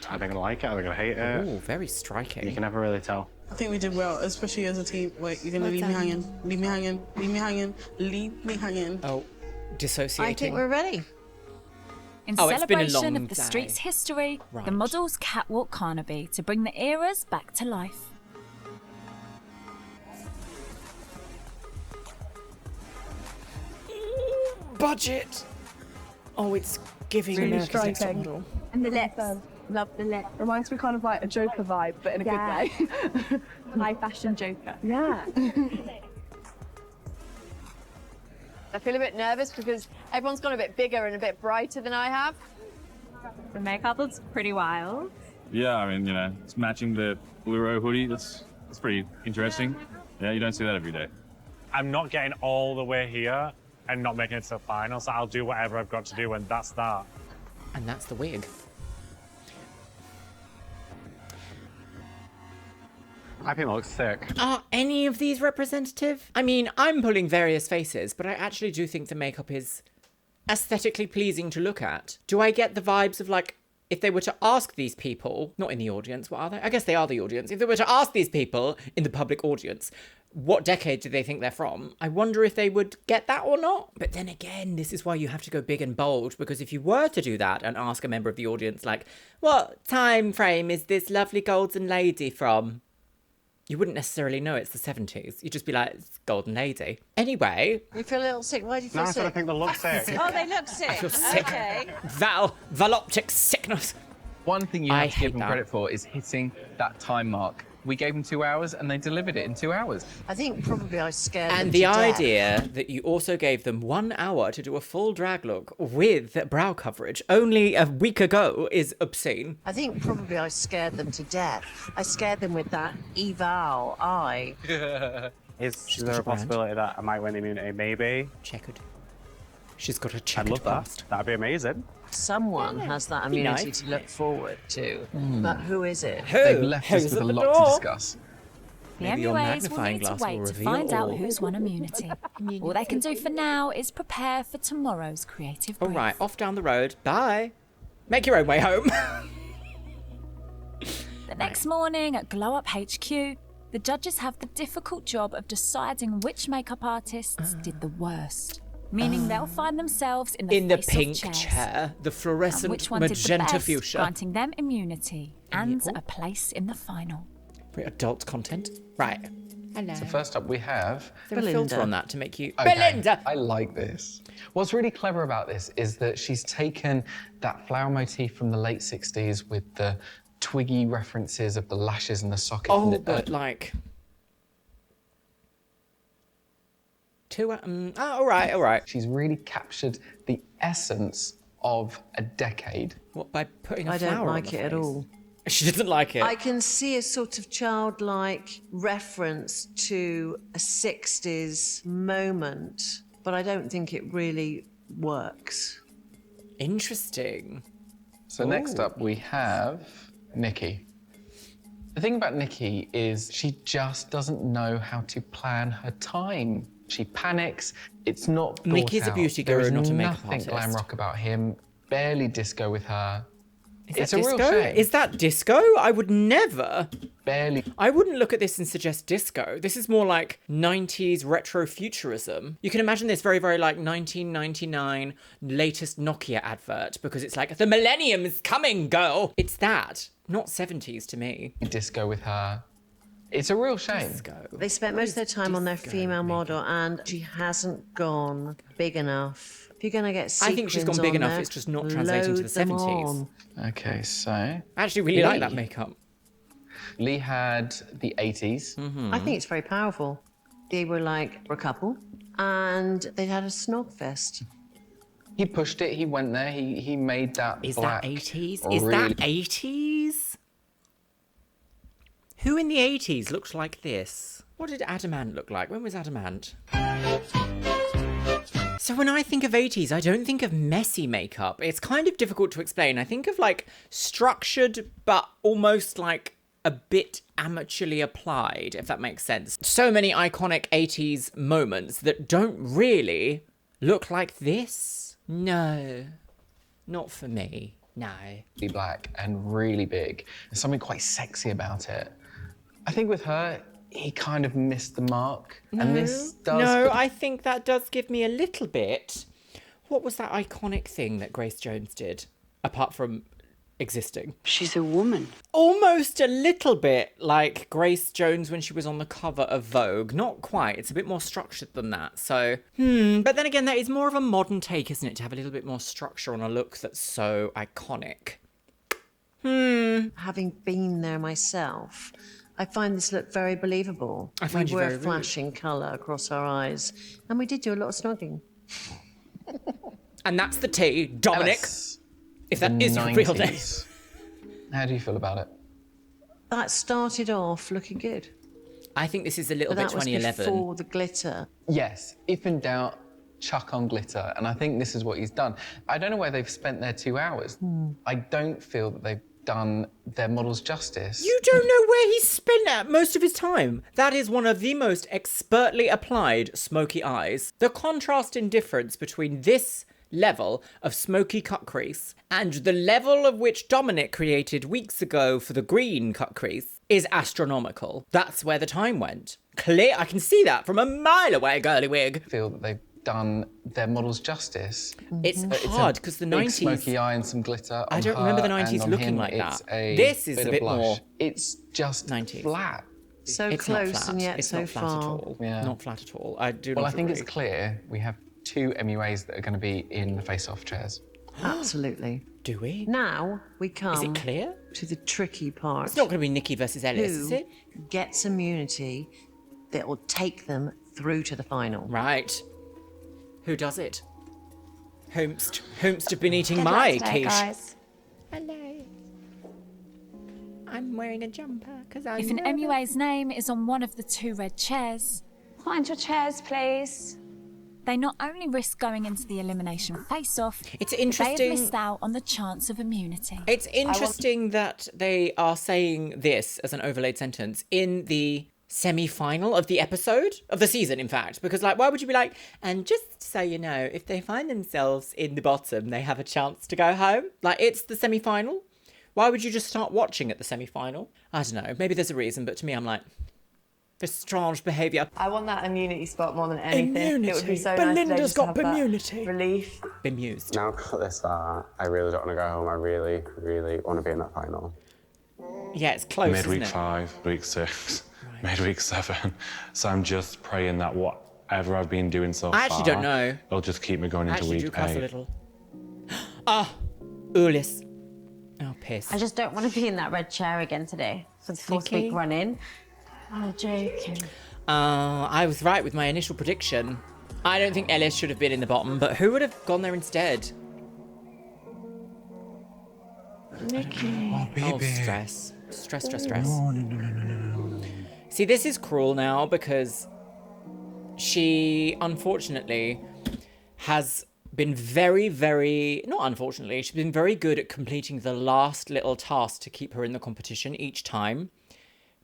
Speaker 5: Are they going to like it? Are they going to hate it?
Speaker 1: Oh, very striking.
Speaker 5: You can never really tell.
Speaker 11: I think we did well, especially as a team. Wait, you're gonna leave me hanging, leave me hanging, leave me hanging, leave me hanging.
Speaker 1: Oh, dissociating.
Speaker 8: I think we're ready.
Speaker 7: In
Speaker 1: Oh, it's been a
Speaker 7: celebration
Speaker 1: long
Speaker 7: of the
Speaker 1: day.
Speaker 7: street's history,
Speaker 1: Right.
Speaker 7: the models catwalk Carnaby to bring the eras back to life.
Speaker 1: Budget! Oh, it's giving
Speaker 10: Really
Speaker 1: America's Next Top
Speaker 10: striking.
Speaker 1: Model.
Speaker 10: And the lips. Love the lip. Reminds me kind of like a Joker vibe, but in a good way. High fashion Joker. Yeah.
Speaker 13: I feel a bit nervous because everyone's gone a bit bigger and a bit brighter than I have.
Speaker 14: The makeup looks pretty wild.
Speaker 15: Yeah, I mean, you know, it's matching the fluoro hoodie. That's pretty interesting. Yeah, you don't see that every day.
Speaker 12: I'm not getting all the way here and not making it to the final, so I'll do whatever I've got to do, and that's that.
Speaker 1: And that's the wig.
Speaker 5: I think it looks sick.
Speaker 1: Are any of these representative? I mean, I'm pulling various faces, but I actually do think the makeup is aesthetically pleasing to look at. Do I get the vibes of like, if they were to ask these people, not in the audience, what are they? I guess they are the audience. If they were to ask these people in the public audience, what decade do they think they're from? I wonder if they would get that or not. But then again, this is why you have to go big and bold, because if you were to do that and ask a member of the audience, like, what time frame is this lovely golden lady from? You wouldn't necessarily know it's the 70s. You'd just be like, it's Golden Lady. Anyway.
Speaker 8: You feel a little sick. Why do you feel
Speaker 5: No, I
Speaker 8: sick?
Speaker 5: said I think they look sick.
Speaker 8: Oh, they look sick.
Speaker 1: I feel sick.
Speaker 8: Okay.
Speaker 1: Valoptic sickness.
Speaker 6: One thing you
Speaker 1: I
Speaker 6: have to give
Speaker 1: hate
Speaker 6: them
Speaker 1: that.
Speaker 6: credit for is hitting that time mark. We gave them 2 hours and they delivered it in 2 hours.
Speaker 8: I think probably I scared them
Speaker 1: And
Speaker 8: to
Speaker 1: the
Speaker 8: death.
Speaker 1: idea that you also gave them 1 hour to do a full drag look with brow coverage only a week ago is obscene.
Speaker 8: I think probably I scared them to death. I scared them with that eval eye.
Speaker 5: Is
Speaker 1: She's
Speaker 5: there
Speaker 1: got
Speaker 5: a
Speaker 1: a brand.
Speaker 5: possibility that I might win immunity? Maybe.
Speaker 1: Checkered. She's got a
Speaker 5: I'd
Speaker 1: checkered
Speaker 5: love that.
Speaker 1: past.
Speaker 5: That'd be amazing.
Speaker 8: Someone has that
Speaker 1: Be
Speaker 8: immunity
Speaker 1: nice.
Speaker 8: to look forward to. But who is it?
Speaker 6: They've left us
Speaker 1: Who's
Speaker 6: with a
Speaker 1: at the
Speaker 6: lot
Speaker 1: door?
Speaker 6: to discuss.
Speaker 7: The
Speaker 1: Maybe your
Speaker 7: MUAs will
Speaker 1: magnifying
Speaker 7: need to
Speaker 1: glass
Speaker 7: wait
Speaker 1: will
Speaker 7: to
Speaker 1: reveal
Speaker 7: find out
Speaker 1: all.
Speaker 7: who's won immunity. All they can do for now is prepare for tomorrow's creative brief.
Speaker 1: All right, off down the road. Bye. Make your own way home.
Speaker 7: The next morning at Glow Up HQ, the judges have the difficult job of deciding which makeup artists did the worst. Meaning they'll find themselves in the face-off
Speaker 1: pink
Speaker 7: chairs.
Speaker 1: chair, the
Speaker 7: And
Speaker 1: fluorescent
Speaker 7: which one did the
Speaker 1: magenta
Speaker 7: best,
Speaker 1: fuchsia.
Speaker 7: granting them immunity and a place in the final.
Speaker 1: Very adult content. Right. Hello.
Speaker 6: So first up we have...
Speaker 1: There a filter on that to make you...
Speaker 6: Okay,
Speaker 1: Belinda!
Speaker 6: I like this. What's really clever about this is that she's taken that flower motif from the late 60s with the twiggy references of the lashes and the socket.
Speaker 1: Oh,
Speaker 6: and the,
Speaker 1: but like... all right.
Speaker 6: She's really captured the essence of a decade.
Speaker 1: What, by putting a
Speaker 8: I don't
Speaker 1: flower on
Speaker 8: like
Speaker 1: the
Speaker 8: it at
Speaker 1: face?
Speaker 8: all.
Speaker 1: She doesn't like it.
Speaker 8: I can see a sort of childlike reference to a 60s moment, but I don't think it really works.
Speaker 1: Interesting.
Speaker 6: So next up we have Nikki. The thing about Nikki is she just doesn't know how to plan her time. She panics. It's not thought
Speaker 1: Nikki's a
Speaker 6: out.
Speaker 1: beauty
Speaker 6: There
Speaker 1: guru,
Speaker 6: is
Speaker 1: not a makeup
Speaker 6: nothing
Speaker 1: artist.
Speaker 6: glam rock about him. Barely disco with her.
Speaker 1: Is
Speaker 6: It's
Speaker 1: that
Speaker 6: a real
Speaker 1: disco?
Speaker 6: shame.
Speaker 1: Is that disco? I would never.
Speaker 6: Barely.
Speaker 1: I wouldn't look at this and suggest disco. This is more like 90s retro futurism. You can imagine this very, very like 1999 latest Nokia advert because it's like, the millennium is coming, girl. It's that, not 70s to me.
Speaker 6: Disco with her. It's a real shame.
Speaker 8: They spent most of their time on their female model, and she hasn't gone big enough. If you're going to get
Speaker 1: I think she's
Speaker 8: sequins
Speaker 1: gone big
Speaker 8: on
Speaker 1: enough,
Speaker 8: there,
Speaker 1: it's just not translating to the
Speaker 8: load them
Speaker 1: 70s.
Speaker 8: on.
Speaker 6: Okay, so...
Speaker 1: I actually really like that makeup.
Speaker 6: Lee had the 80s.
Speaker 8: I think it's very powerful. They were like a couple, and they had a snog fest.
Speaker 6: He pushed it, he went there, he made that
Speaker 1: Is
Speaker 6: black
Speaker 1: that 80s?
Speaker 6: really-
Speaker 1: Is that 80s? Who in the 80s looked like this? What did Adamant look like? When was Adamant? So when I think of 80s, I don't think of messy makeup. It's kind of difficult to explain. I think of like structured, but almost like a bit amateurly applied, if that makes sense. So many iconic 80s moments that don't really look like this. No, not for me. No.
Speaker 6: Black and really big. There's something quite sexy about it. I think with her, he kind of missed the mark. And this does...
Speaker 1: No, I think that does give me a little bit. What was that iconic thing that Grace Jones did, apart from existing?
Speaker 16: She's a woman.
Speaker 1: Almost a little bit like Grace Jones when she was on the cover of Vogue. Not quite. It's a bit more structured than that. So, But then again, that is more of a modern take, isn't it? To have a little bit more structure on a look that's so iconic.
Speaker 8: Having been there myself, I find this look very believable.
Speaker 1: I find you
Speaker 8: we were
Speaker 1: very rude.
Speaker 8: flashing colour across our eyes, and we did do a lot of snogging.
Speaker 1: And that's the tea, Dominic.
Speaker 6: Alice,
Speaker 1: if that
Speaker 6: the
Speaker 1: is your real
Speaker 6: 90s.
Speaker 1: name.
Speaker 6: How do you feel about it?
Speaker 8: That started off looking good.
Speaker 1: I think this is a little
Speaker 8: But
Speaker 1: bit
Speaker 8: that was
Speaker 1: 2011.
Speaker 8: before the glitter.
Speaker 6: Yes, if in doubt, chuck on glitter. And I think this is what he's done. I don't know where they've spent their 2 hours. I don't feel that they've done their models justice.
Speaker 1: You don't know where he spent most of his time. That is one of the most expertly applied smoky eyes. The contrast in difference between this level of smoky cut crease and the level of which Dominic created weeks ago for the green cut crease is astronomical. That's where the time went. Clear, I can see that from a mile away, girly wig.
Speaker 6: I feel that they've done their models justice.
Speaker 1: It's hard because the
Speaker 6: big
Speaker 1: 90s...
Speaker 6: smoky eye and some glitter.
Speaker 1: I don't remember the 90s looking like that. This is a bit more...
Speaker 6: It's just
Speaker 1: 90s.
Speaker 6: flat.
Speaker 8: So
Speaker 1: it's
Speaker 8: close
Speaker 1: not flat.
Speaker 8: and yet
Speaker 1: it's
Speaker 8: so
Speaker 1: not flat
Speaker 8: far.
Speaker 1: at all.
Speaker 6: Yeah.
Speaker 1: Not flat at all. I do
Speaker 6: Well,
Speaker 1: not
Speaker 6: I think
Speaker 1: agree.
Speaker 6: it's clear we have 2 MUAs that are going to be in the face-off chairs.
Speaker 8: Absolutely.
Speaker 1: Do we?
Speaker 8: Now we come
Speaker 1: Is it clear?
Speaker 8: to the tricky part.
Speaker 1: It's not going to be Nikki versus Ellis, is
Speaker 8: Who
Speaker 1: it?
Speaker 8: gets immunity that will take them through to the final?
Speaker 1: Right. Who does it? Whomst have been eating my quiche. Hello. I'm wearing a jumper because I'm
Speaker 7: If an MUA's name is on one of the 2 red chairs,
Speaker 16: Find your chairs, please.
Speaker 7: they not only risk going into the elimination face-off,
Speaker 1: It's
Speaker 7: but
Speaker 1: interesting.
Speaker 7: they have missed out on the chance of immunity.
Speaker 1: It's interesting that they are saying this as an overlaid sentence in the semi-final of the episode, of the season, in fact. Because, like, why would you be like, and just so you know, if they find themselves in the bottom, they have a chance to go home? Like, it's the semi-final. Why would you just start watching at the semi-final? I don't know. Maybe there's a reason, but to me, I'm like, this strange behaviour.
Speaker 10: I want that immunity spot more than anything.
Speaker 1: Immunity.
Speaker 10: It would be so
Speaker 1: Belinda's
Speaker 10: nice today just
Speaker 1: got
Speaker 10: to have
Speaker 1: immunity.
Speaker 10: that relief.
Speaker 1: Bemused.
Speaker 5: Now I've got this far, I really don't want to go home. I really, really want to be in that final.
Speaker 1: Yeah, it's close, isn't
Speaker 12: Midweek
Speaker 1: it?
Speaker 12: 5, week 6, midweek 7. So I'm just praying that whatever I've been doing so far,
Speaker 1: I actually don't know.
Speaker 12: it'll just keep me going
Speaker 1: I
Speaker 12: into
Speaker 1: actually do
Speaker 12: week
Speaker 1: cuss
Speaker 12: 8.
Speaker 1: a little. Ah, Ulis. Oh, piss.
Speaker 9: I just don't want to be in that red chair again today for the 4th
Speaker 1: Nikki?
Speaker 9: week running. Oh, joking.
Speaker 1: I was right with my initial prediction. I don't think Ellis should have been in the bottom, but who would have gone there instead?
Speaker 10: Nikki.
Speaker 1: Oh, stress. Stress. No. See, this is cruel now because she, unfortunately, has been not unfortunately, she's been very good at completing the last little task to keep her in the competition each time.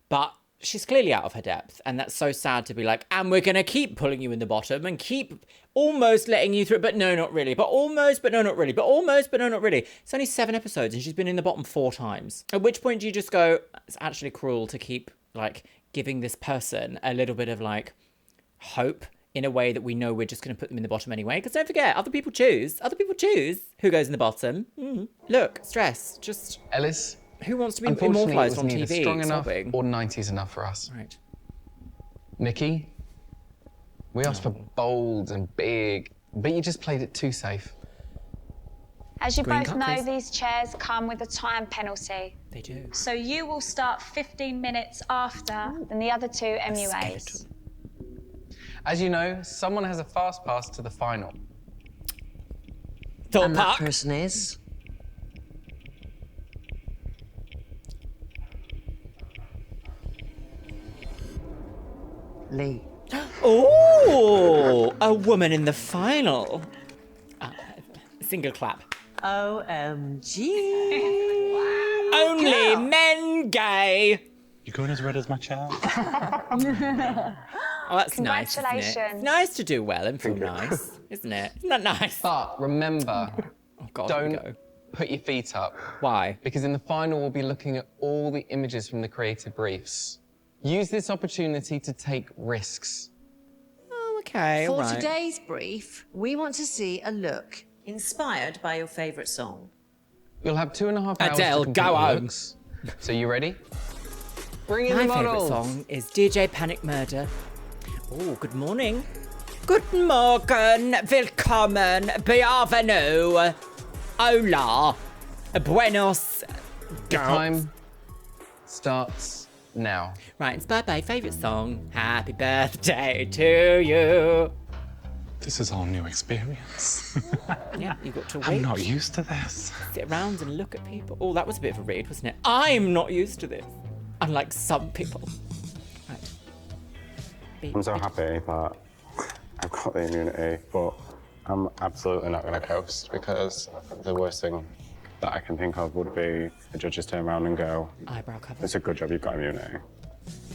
Speaker 1: But she's clearly out of her depth, and that's so sad to be like, and we're going to keep pulling you in the bottom and keep almost letting you through, but no, not really, but almost, but no, not really, but almost, but no, not really. It's only 7 episodes and she's been in the bottom 4 times. At which point do you just go, it's actually cruel to keep, like, giving this person a little bit of, like, hope in a way that we know we're just going to put them in the bottom anyway. Because don't forget, other people choose who goes in the bottom. Look, stress, just...
Speaker 6: Ellis,
Speaker 1: who wants to be
Speaker 6: unfortunately,
Speaker 1: immortalised
Speaker 6: it
Speaker 1: on
Speaker 6: was neither
Speaker 1: TV?
Speaker 6: strong enough
Speaker 1: sobbing?
Speaker 6: or 90s enough for us.
Speaker 1: Right.
Speaker 6: Nikki, we asked for bold and big, but you just played it too safe.
Speaker 16: As you
Speaker 1: Green
Speaker 16: both
Speaker 1: cut,
Speaker 16: know,
Speaker 1: please.
Speaker 16: these chairs come with a time penalty.
Speaker 1: They do.
Speaker 16: So you will start 15 minutes after than the other 2 MUAs.
Speaker 6: As you know, someone has a fast pass to the final.
Speaker 8: And that person is... Lee.
Speaker 1: Oh, a woman in the final. Single clap.
Speaker 8: OMG.
Speaker 1: Only men gay.
Speaker 12: You're going as red as my chair.
Speaker 1: Oh, that's nice, isn't it? It's
Speaker 16: Congratulations.
Speaker 1: nice to do well and feel nice, isn't it? Isn't that nice?
Speaker 6: But remember,
Speaker 1: Oh, God, here we
Speaker 6: don't
Speaker 1: go.
Speaker 6: put your feet up.
Speaker 1: Why?
Speaker 6: Because in the final, we'll be looking at all the images from the creative briefs. Use this opportunity to take risks.
Speaker 1: Oh, okay, all
Speaker 8: For
Speaker 1: right.
Speaker 8: today's brief, we want to see a look inspired by your favourite song.
Speaker 6: You'll have 2.5 hours
Speaker 1: Adele,
Speaker 6: to complete
Speaker 1: go
Speaker 6: the
Speaker 1: home.
Speaker 6: looks. So you ready? Bring in
Speaker 1: My
Speaker 6: the
Speaker 1: favourite
Speaker 6: models.
Speaker 1: song is DJ Panic Murder. Oh, good morning. Guten Morgen, willkommen, bienvenue, hola, buenos.
Speaker 6: The time starts now.
Speaker 1: Right, inspired by favourite song. Happy birthday to you.
Speaker 12: This is all new experience.
Speaker 1: Yeah, you got to wait.
Speaker 12: I'm not used to this.
Speaker 1: Sit around and look at people. Oh, that was a bit of a read, wasn't it? I'm not used to this. Unlike some people. Right.
Speaker 5: I'm so happy that I've got the immunity, but I'm absolutely not going to coast because the worst thing that I can think of would be the judges turn around and go,
Speaker 1: eyebrow cover.
Speaker 5: It's a good job you've got immunity.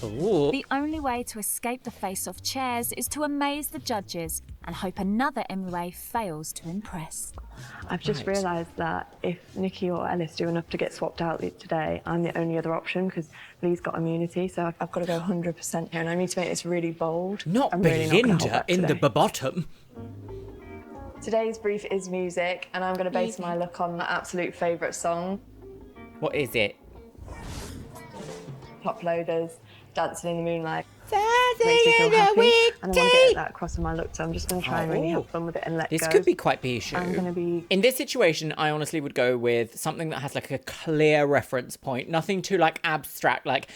Speaker 1: Ooh.
Speaker 7: The only way to escape the face-off chairs is to amaze the judges and hope another MUA fails to impress.
Speaker 10: I've just realised that if Nikki or Ellis do enough to get swapped out today, I'm the only other option because Lee's got immunity, so I've got to go 100% here, and I need to make this really bold.
Speaker 1: Not
Speaker 10: I'm really not gonna hold
Speaker 1: Belinda
Speaker 10: back
Speaker 1: in the
Speaker 10: today.
Speaker 1: bottom.
Speaker 10: Today's brief is music, and I'm going to base my look on my absolute favourite song,
Speaker 1: What is it?
Speaker 10: Top Loaders, Dancing in the Moonlight.
Speaker 1: Dancing
Speaker 10: Makes me feel
Speaker 1: in the
Speaker 10: happy, and I want to
Speaker 1: weekday.
Speaker 10: get that across in my look, so I'm just going to try and really have fun with it and let
Speaker 1: This
Speaker 10: go.
Speaker 1: could be quite Bijou.
Speaker 10: I'm going to be...
Speaker 1: In this situation, I honestly would go with something that has like a clear reference point. Nothing too like abstract, like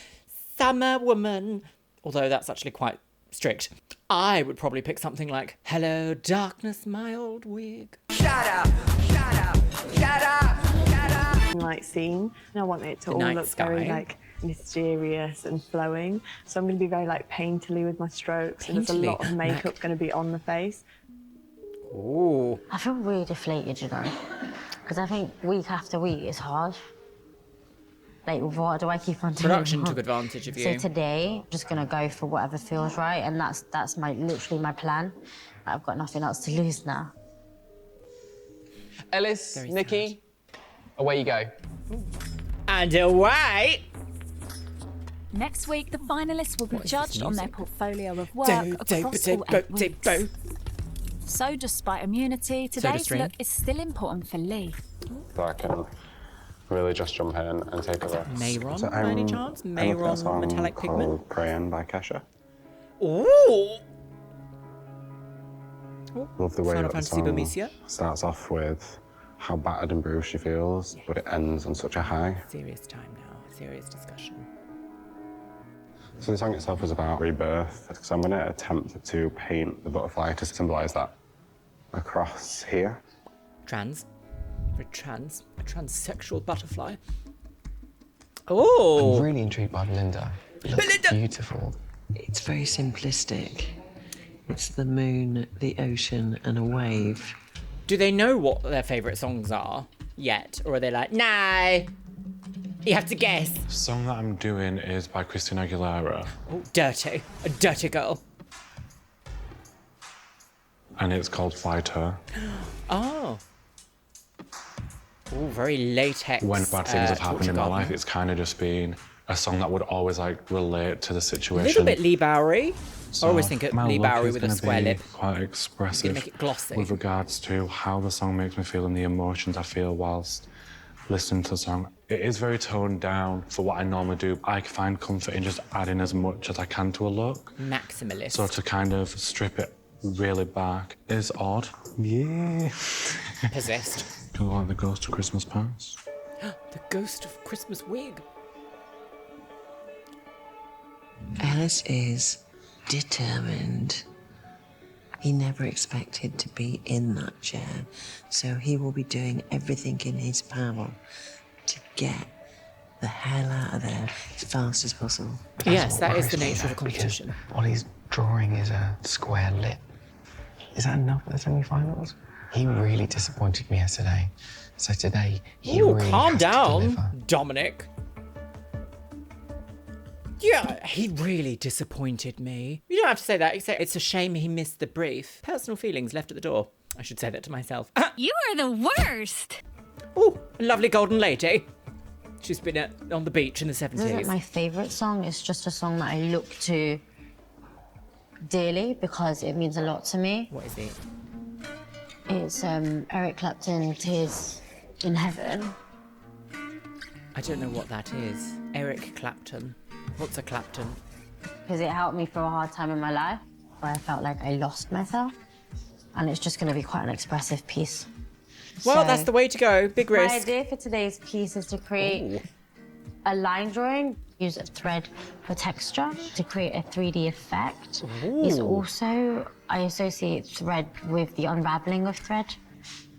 Speaker 1: Summer Woman. Although that's actually quite strict. I would probably pick something like Hello Darkness, my old wig.
Speaker 10: Shut up! Shut up! Shut up! Shut up! Like scene, and I want it to
Speaker 1: The
Speaker 10: all
Speaker 1: night
Speaker 10: look
Speaker 1: sky.
Speaker 10: very like mysterious and flowing. So I'm going to be very like painterly with my strokes, and there's a lot of
Speaker 1: Painterly.
Speaker 10: makeup going to be on the face.
Speaker 1: Ooh.
Speaker 9: I feel really deflated, you know, because I think week after week is hard. Like, what do I keep on doing?
Speaker 1: Production took advantage of
Speaker 9: So
Speaker 1: you.
Speaker 9: today, I'm just gonna go for whatever feels right, and that's literally my plan. I've got nothing else to lose now.
Speaker 6: Ellis, Nikki, away you go.
Speaker 1: And away.
Speaker 7: Next week, the finalists will be
Speaker 1: What is this
Speaker 7: judged on their
Speaker 1: music?
Speaker 7: portfolio of work
Speaker 1: Do,
Speaker 7: across
Speaker 1: do,
Speaker 7: all
Speaker 1: do,
Speaker 7: 8
Speaker 1: do,
Speaker 7: weeks.
Speaker 1: do.
Speaker 7: So, despite immunity, today's
Speaker 1: Stream.
Speaker 7: look is still important for Lee.
Speaker 5: So I can really just jump in and take a risk.
Speaker 1: Mayron,
Speaker 5: So
Speaker 1: by any
Speaker 5: I'm-
Speaker 1: chance?
Speaker 5: I'm looking at a
Speaker 1: Mayron
Speaker 5: song
Speaker 1: metallic
Speaker 5: called
Speaker 1: pigment?
Speaker 5: Praying by Kesha.
Speaker 1: Ooh.
Speaker 5: Love the way
Speaker 1: Final
Speaker 5: that the
Speaker 1: Fantasy
Speaker 5: song
Speaker 1: Burmisia.
Speaker 5: starts off with how battered and bruised she feels, but it ends on such a high.
Speaker 1: Serious time now. Serious discussion.
Speaker 5: So the song itself is about rebirth, so I'm going to attempt to paint the butterfly to symbolise that across here.
Speaker 1: Trans. A transsexual butterfly. Oh.
Speaker 6: I'm really intrigued by Belinda. It looks beautiful.
Speaker 8: It's very simplistic. It's the moon, the ocean, and a wave.
Speaker 1: Do they know what their favourite songs are yet? Or are they like, nah, you have to guess?
Speaker 12: The song that I'm doing is by Christina Aguilera,
Speaker 1: Oh, dirty. A dirty girl.
Speaker 12: and it's called Fighter.
Speaker 1: Oh. Oh, very latex.
Speaker 12: When bad things have happened in my
Speaker 1: Torture
Speaker 12: life,
Speaker 1: Garden.
Speaker 12: it's kind of just been a song that would always like relate to the
Speaker 1: A
Speaker 12: situation.
Speaker 1: little bit Lee Bowery.
Speaker 12: So
Speaker 1: I always think of
Speaker 12: my
Speaker 1: Lee
Speaker 12: look
Speaker 1: Bowery
Speaker 12: is
Speaker 1: with a
Speaker 12: gonna
Speaker 1: square
Speaker 12: be
Speaker 1: lip.
Speaker 12: Quite expressive.
Speaker 1: make it glossy.
Speaker 12: With regards to how the song makes me feel and the emotions I feel whilst listening to the song. It is very toned down for what I normally do. I find comfort in just adding as much as I can to a look.
Speaker 1: Maximalist.
Speaker 12: So to kind of strip it really back is odd. Yeah.
Speaker 1: Possessed.
Speaker 12: Kind of like the Ghost of Christmas Past.
Speaker 1: The ghost of Christmas wig.
Speaker 8: Ellis is determined. He never expected to be in that chair, so he will be doing everything in his power to get the hell out of there as fast as possible.
Speaker 1: Yes, that is the nature of a competition.
Speaker 6: All he's drawing is a square lip. Is that enough for the semi-finals? He really disappointed me yesterday. So today, he
Speaker 1: Ooh,
Speaker 6: really
Speaker 1: calm
Speaker 6: has
Speaker 1: down,
Speaker 6: to deliver.
Speaker 1: Dominic. Yeah, he really disappointed me. You don't have to say that, except it's a shame he missed the brief. Personal feelings left at the door. I should say that to myself.
Speaker 17: You are the worst.
Speaker 1: Oh, a lovely golden lady. She's been on the beach in the 70s.
Speaker 9: This isn't my favourite song. It's just a song that I look to dearly because it means a lot to me.
Speaker 1: What is it?
Speaker 9: It's Eric Clapton, Tears in Heaven.
Speaker 1: I don't know what that is. Eric Clapton. What's a Clapton?
Speaker 9: Because it helped me through a hard time in my life where I felt like I lost myself. And it's just going to be quite an expressive piece.
Speaker 1: Well, that's the way to go. Big risk.
Speaker 9: My idea for today's piece is to create a line drawing, use a thread for texture to create a 3D effect. It's also, I associate thread with the unraveling of thread.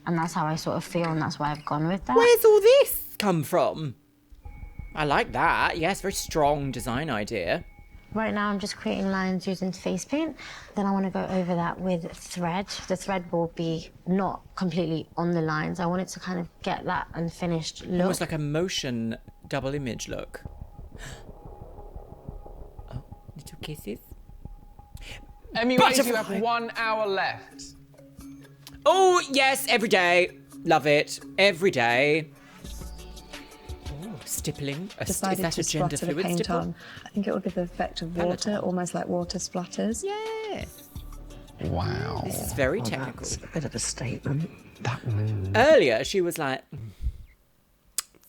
Speaker 9: And that's how I sort of feel, and that's why I've gone with that.
Speaker 1: Where's all this come from? I like that. Yes, very strong design idea.
Speaker 9: Right now I'm just creating lines using face paint. Then I want to go over that with thread. The thread will be not completely on the lines. I want it to kind of get that unfinished look.
Speaker 1: Almost like a motion double image look. Oh, little kisses.
Speaker 6: MUAs, you have 1 hour left.
Speaker 1: Oh, yes, every day. Love it. Every day. Oh, stippling. Is
Speaker 10: Decided
Speaker 1: that
Speaker 10: to
Speaker 1: a gender
Speaker 10: splatter the
Speaker 1: fluid
Speaker 10: paint
Speaker 1: stipple?
Speaker 10: on. I think it will give the effect of water, almost like water splatters.
Speaker 1: Yes.
Speaker 6: Wow.
Speaker 1: This is very technical.
Speaker 8: That's a bit of a statement.
Speaker 6: That mood.
Speaker 1: Earlier, she was like,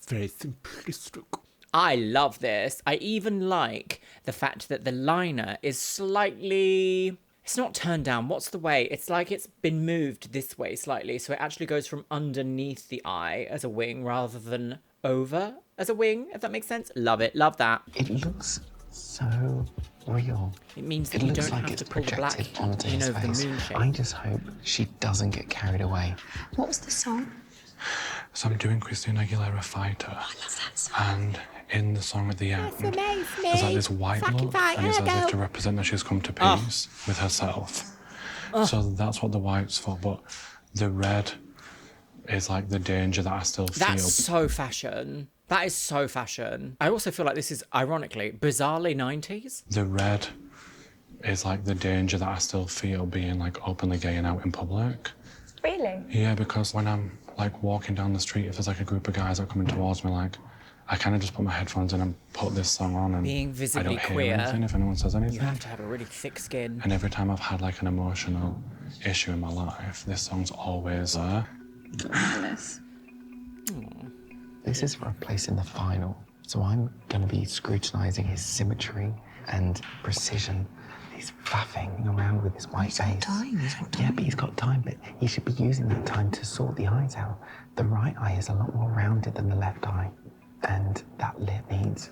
Speaker 1: very simplistic. I love this. I even like the fact that the liner is slightly... It's not turned down. What's the way? It's like it's been moved this way slightly. So it actually goes from underneath the eye as a wing rather than over as a wing, if that makes sense. Love it. Love that.
Speaker 6: It looks so real.
Speaker 1: It means that
Speaker 6: It
Speaker 1: you
Speaker 6: looks
Speaker 1: don't
Speaker 6: like
Speaker 1: have
Speaker 6: it's
Speaker 1: to pull the black
Speaker 6: projected onto
Speaker 1: in
Speaker 6: his
Speaker 1: over the
Speaker 6: face.
Speaker 1: moon shape.
Speaker 6: I just hope she doesn't get carried away.
Speaker 10: What was the song?
Speaker 12: So I'm doing Christina Aguilera Fighter. I love that song. And in the song at the end, there's like this white look, and it's as if to represent that she's come to peace with herself. So that's what the white's for, but the red is like the danger that I still feel.
Speaker 1: That's so fashion. That is so fashion. I also feel like this is, ironically, bizarrely 90s.
Speaker 12: The red is like the danger that I still feel being like openly gay and out in public.
Speaker 16: Really?
Speaker 12: Yeah, because when I'm like walking down the street, if there's like a group of guys that are coming towards me, like I kind of just put my headphones in and put this song on, and
Speaker 1: Being
Speaker 12: I
Speaker 1: visibly
Speaker 12: don't hear
Speaker 1: queer,
Speaker 12: anything if anyone says anything.
Speaker 1: you have to have a really thick skin.
Speaker 12: And every time I've had like an emotional issue in my life, this song's always there.
Speaker 6: This is for a place in the final, so I'm going to be scrutinising his symmetry and precision. He's faffing around with his white face.
Speaker 8: He's got time.
Speaker 6: Yeah, but he's got time, but he should be using that time to sort the eyes out. The right eye is a lot more rounded than the left eye, and that lip needs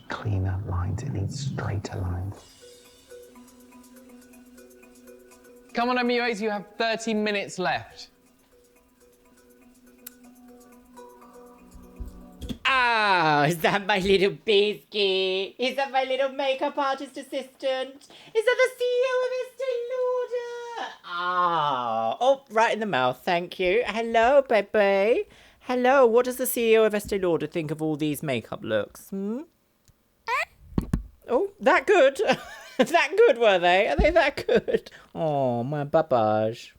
Speaker 6: cleaner lines. It needs straighter lines. Come on, MUAs, you have 30 minutes left.
Speaker 1: Ah, is that my little biscuit? Is that my little makeup artist assistant? Is that the CEO of Estee Lauder? Ah, oh, right in the mouth, thank you. Hello, baby. Hello, what does the CEO of Estee Lauder think of all these makeup looks? Oh, that good? That good, were they? Are they that good? Oh, my babage.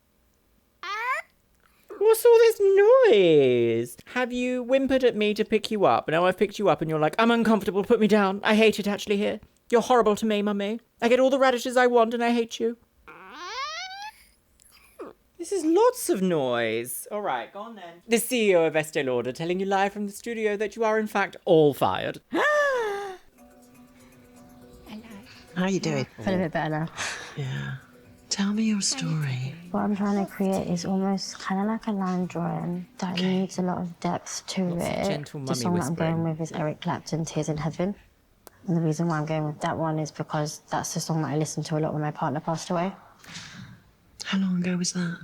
Speaker 1: What's all this noise? Have you whimpered at me to pick you up? Now I've picked you up and you're like, I'm uncomfortable, put me down. I hate it actually here. You're horrible to me, mummy. I get all the radishes I want and I hate you. This is lots of noise. All right, go on then. The CEO of Estee Lauder telling you live from the studio that you are in fact all fired.
Speaker 8: How are you doing?
Speaker 9: I feel a bit better now.
Speaker 8: Yeah. Tell me your story.
Speaker 9: What I'm trying to create is almost kind of like a line drawing that needs a lot of depth to it.
Speaker 1: gentle
Speaker 9: The
Speaker 1: mummy
Speaker 9: song that I'm
Speaker 1: whispering.
Speaker 9: going with is Eric Clapton, Tears in Heaven. And the reason why I'm going with that one is because that's the song that I listened to a lot when my partner passed away.
Speaker 8: How long ago was that?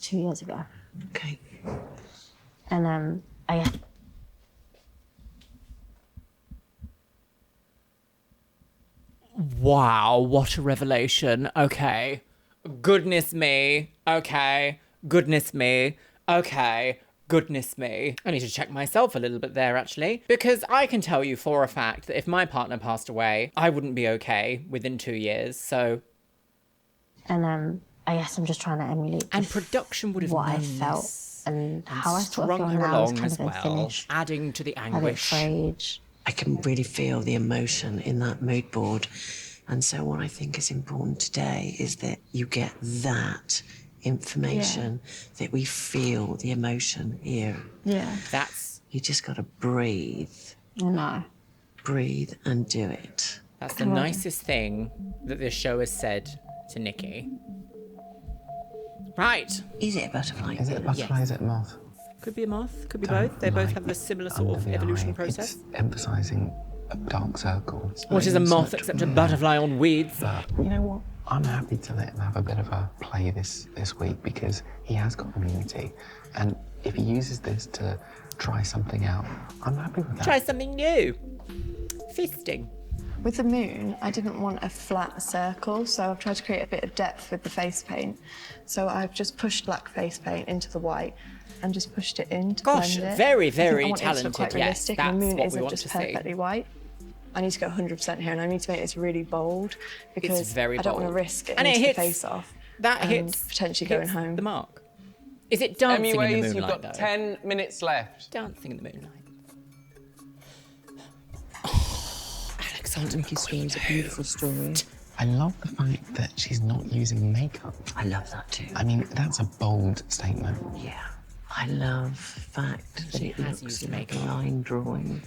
Speaker 9: 2 years ago.
Speaker 8: Okay.
Speaker 9: And
Speaker 1: Wow, what a revelation. Okay. Goodness me. Okay. Goodness me. Okay. Goodness me. I need to check myself a little bit there, actually. Because I can tell you for a fact that if my partner passed away, I wouldn't be okay within 2 years, so...
Speaker 9: And I guess I'm just trying to emulate
Speaker 1: And production would have
Speaker 9: what I
Speaker 1: known
Speaker 9: felt
Speaker 1: this
Speaker 9: and how I sort of
Speaker 1: strung
Speaker 9: feel
Speaker 1: her
Speaker 9: now is
Speaker 1: along
Speaker 9: kind
Speaker 1: as
Speaker 9: of been
Speaker 1: well,
Speaker 9: finished.
Speaker 1: adding to the
Speaker 9: A bit
Speaker 1: anguish.
Speaker 9: frayed.
Speaker 8: I can really feel the emotion in that mood board. And so what I think is important today is that you get that information, that we feel the emotion here.
Speaker 9: Yeah.
Speaker 1: That's...
Speaker 8: You just got to breathe.
Speaker 9: No.
Speaker 8: Breathe and do it.
Speaker 1: That's the nicest thing that this show has said to Nikki. Right.
Speaker 8: Is it a butterfly?
Speaker 6: Is it a butterfly? Is it a moth?
Speaker 1: Could be a moth, could be both. They both have a similar sort of evolution process.
Speaker 6: It's emphasising a dark circle.
Speaker 1: What is a moth except a butterfly on weeds?
Speaker 6: You know what? I'm happy to let him have a bit of a play this week because he has got immunity. And if he uses this to try something out, I'm happy with that.
Speaker 1: Try something new. Fisting.
Speaker 10: With the moon, I didn't want a flat circle, so I've tried to create a bit of depth with the face paint. So I've just pushed black face paint into the white and just pushed it in to
Speaker 1: Gosh,
Speaker 10: blend it.
Speaker 1: very,
Speaker 10: I
Speaker 1: very
Speaker 10: want it to look
Speaker 1: talented,
Speaker 10: quite
Speaker 1: yes,
Speaker 10: realistic, and the
Speaker 1: that's
Speaker 10: moon
Speaker 1: what we
Speaker 10: isn't
Speaker 1: want
Speaker 10: just
Speaker 1: to see.
Speaker 10: perfectly white. I need to go 100% here, and I need to make this really bold because
Speaker 1: very
Speaker 10: I don't want to
Speaker 1: bold.
Speaker 10: risk it
Speaker 1: And it
Speaker 10: and
Speaker 1: hits-
Speaker 10: the face off.
Speaker 1: That
Speaker 10: and
Speaker 1: hits
Speaker 10: potentially
Speaker 1: hits
Speaker 10: going home.
Speaker 1: the mark. Is it dancing in the
Speaker 6: Anyways,
Speaker 1: moonlight,
Speaker 6: you've got
Speaker 1: though?
Speaker 6: 10 minutes left.
Speaker 1: Dancing in the moonlight.
Speaker 8: Alexander McQueen is a beautiful story.
Speaker 6: I love the fact that she's not using makeup.
Speaker 8: I love that too.
Speaker 6: I mean, that's a bold statement.
Speaker 8: Yeah. I love the fact that
Speaker 1: She
Speaker 8: it
Speaker 1: has
Speaker 8: looks
Speaker 1: used
Speaker 8: like a
Speaker 1: makeup.
Speaker 8: line drawing.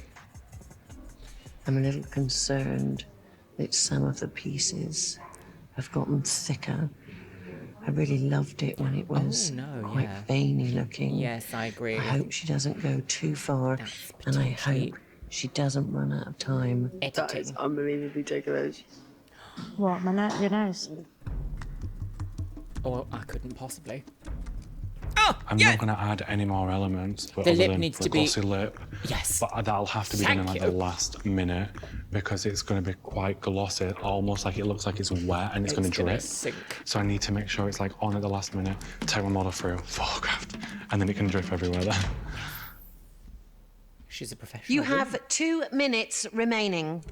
Speaker 8: I'm a little concerned that some of the pieces have gotten thicker. I really loved it when it was quite veiny looking.
Speaker 1: Yes, I agree.
Speaker 8: I hope she doesn't go too far, and I hope she doesn't run out of time.
Speaker 1: That is
Speaker 8: unbelievably ticklish.
Speaker 9: What, your nose?
Speaker 1: Or I couldn't possibly.
Speaker 12: I'm not going to add any more elements, but
Speaker 1: The
Speaker 12: other
Speaker 1: lip
Speaker 12: than
Speaker 1: needs
Speaker 12: the
Speaker 1: to be-
Speaker 12: glossy lip.
Speaker 1: Yes.
Speaker 12: But that'll have to be done in
Speaker 1: Thank
Speaker 12: like the
Speaker 1: you.
Speaker 12: last minute because it's going to be quite glossy, almost like it looks like it's wet and it's going to
Speaker 1: gonna
Speaker 12: drip.
Speaker 1: sink.
Speaker 12: So I need to make sure it's like on at the last minute, take my model through, photographed, and then it can drip everywhere then.
Speaker 1: She's a professional.
Speaker 8: You have 2 minutes remaining.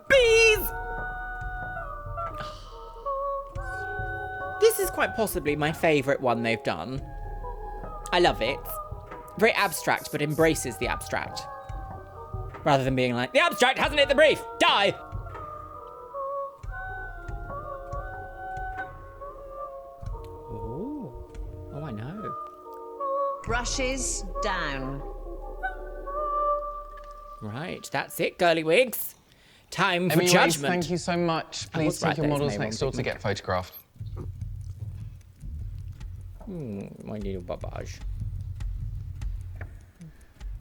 Speaker 1: Bees! This is quite possibly my favourite one they've done. I love it. Very abstract, but embraces the abstract. Rather than being like, the abstract hasn't hit the brief! Die! Ooh. Oh, I know.
Speaker 8: Brushes down.
Speaker 1: Right, that's it, girly wigs. Time for
Speaker 6: Anyways,
Speaker 1: judgment.
Speaker 6: thank you so much.
Speaker 1: I was
Speaker 6: Please
Speaker 1: right,
Speaker 6: take your
Speaker 1: that is
Speaker 6: models
Speaker 1: my
Speaker 6: next
Speaker 1: one
Speaker 6: door to get
Speaker 1: pigment.
Speaker 6: photographed.
Speaker 1: My little babage.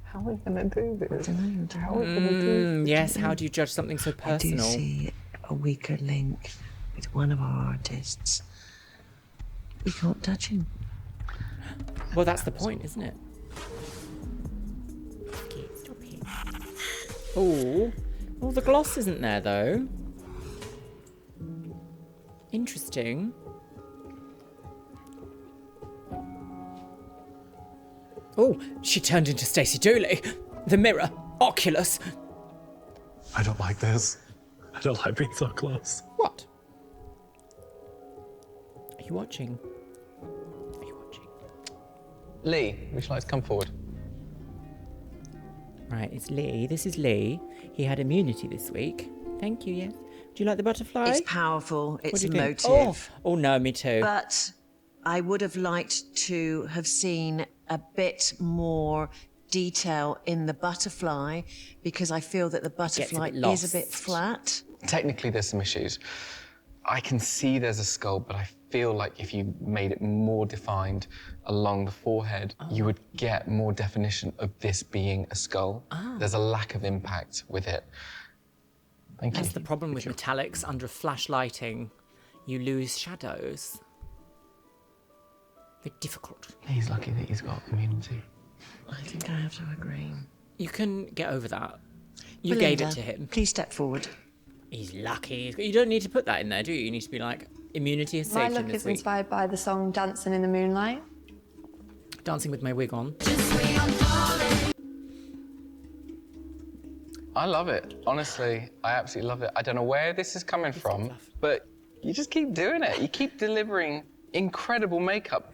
Speaker 6: How are we going to do this? How are we going to do this?
Speaker 1: Yes, how do you judge something so
Speaker 8: I do
Speaker 1: personal?
Speaker 8: see a weaker link with one of our artists. We can't touch him.
Speaker 1: Well, that's the point, isn't it? Stop it. Oh, well, the gloss isn't there though. Interesting. Oh, she turned into Stacey Dooley. The mirror, Oculus.
Speaker 12: I don't like this. I don't like being so close.
Speaker 1: What? Are you watching?
Speaker 6: Lee, would you like to come forward?
Speaker 1: Right, it's Lee. This is Lee. He had immunity this week. Thank you, yes. Do you like the butterfly?
Speaker 8: It's powerful.
Speaker 1: What
Speaker 8: It's
Speaker 1: do you think?
Speaker 8: emotive.
Speaker 1: Oh, no, me too.
Speaker 8: But I would have liked to have seen a bit more detail in the butterfly because I feel that the butterfly is a bit flat.
Speaker 6: Technically, there's some issues. I can see there's a skull, but I feel like if you made it more defined along the forehead, you would get more definition of this being a skull. There's a lack of impact with it. Thank you.
Speaker 1: That's the problem with metallics. Under flash lighting, you lose shadows. Very difficult.
Speaker 6: He's lucky that he's got immunity.
Speaker 8: I think I have to agree.
Speaker 1: You can get over that. You gave it to him.
Speaker 8: Please step forward.
Speaker 1: He's lucky. You don't need to put that in there, do you? You need to be like, immunity is
Speaker 10: My
Speaker 1: safe in
Speaker 10: look
Speaker 1: this
Speaker 10: is
Speaker 1: week.
Speaker 10: inspired by the song Dancing in the Moonlight.
Speaker 1: Dancing with my wig on.
Speaker 6: I love it. Honestly, I absolutely love it. I don't know where this is coming from, but you just keep doing it. You keep delivering incredible makeup.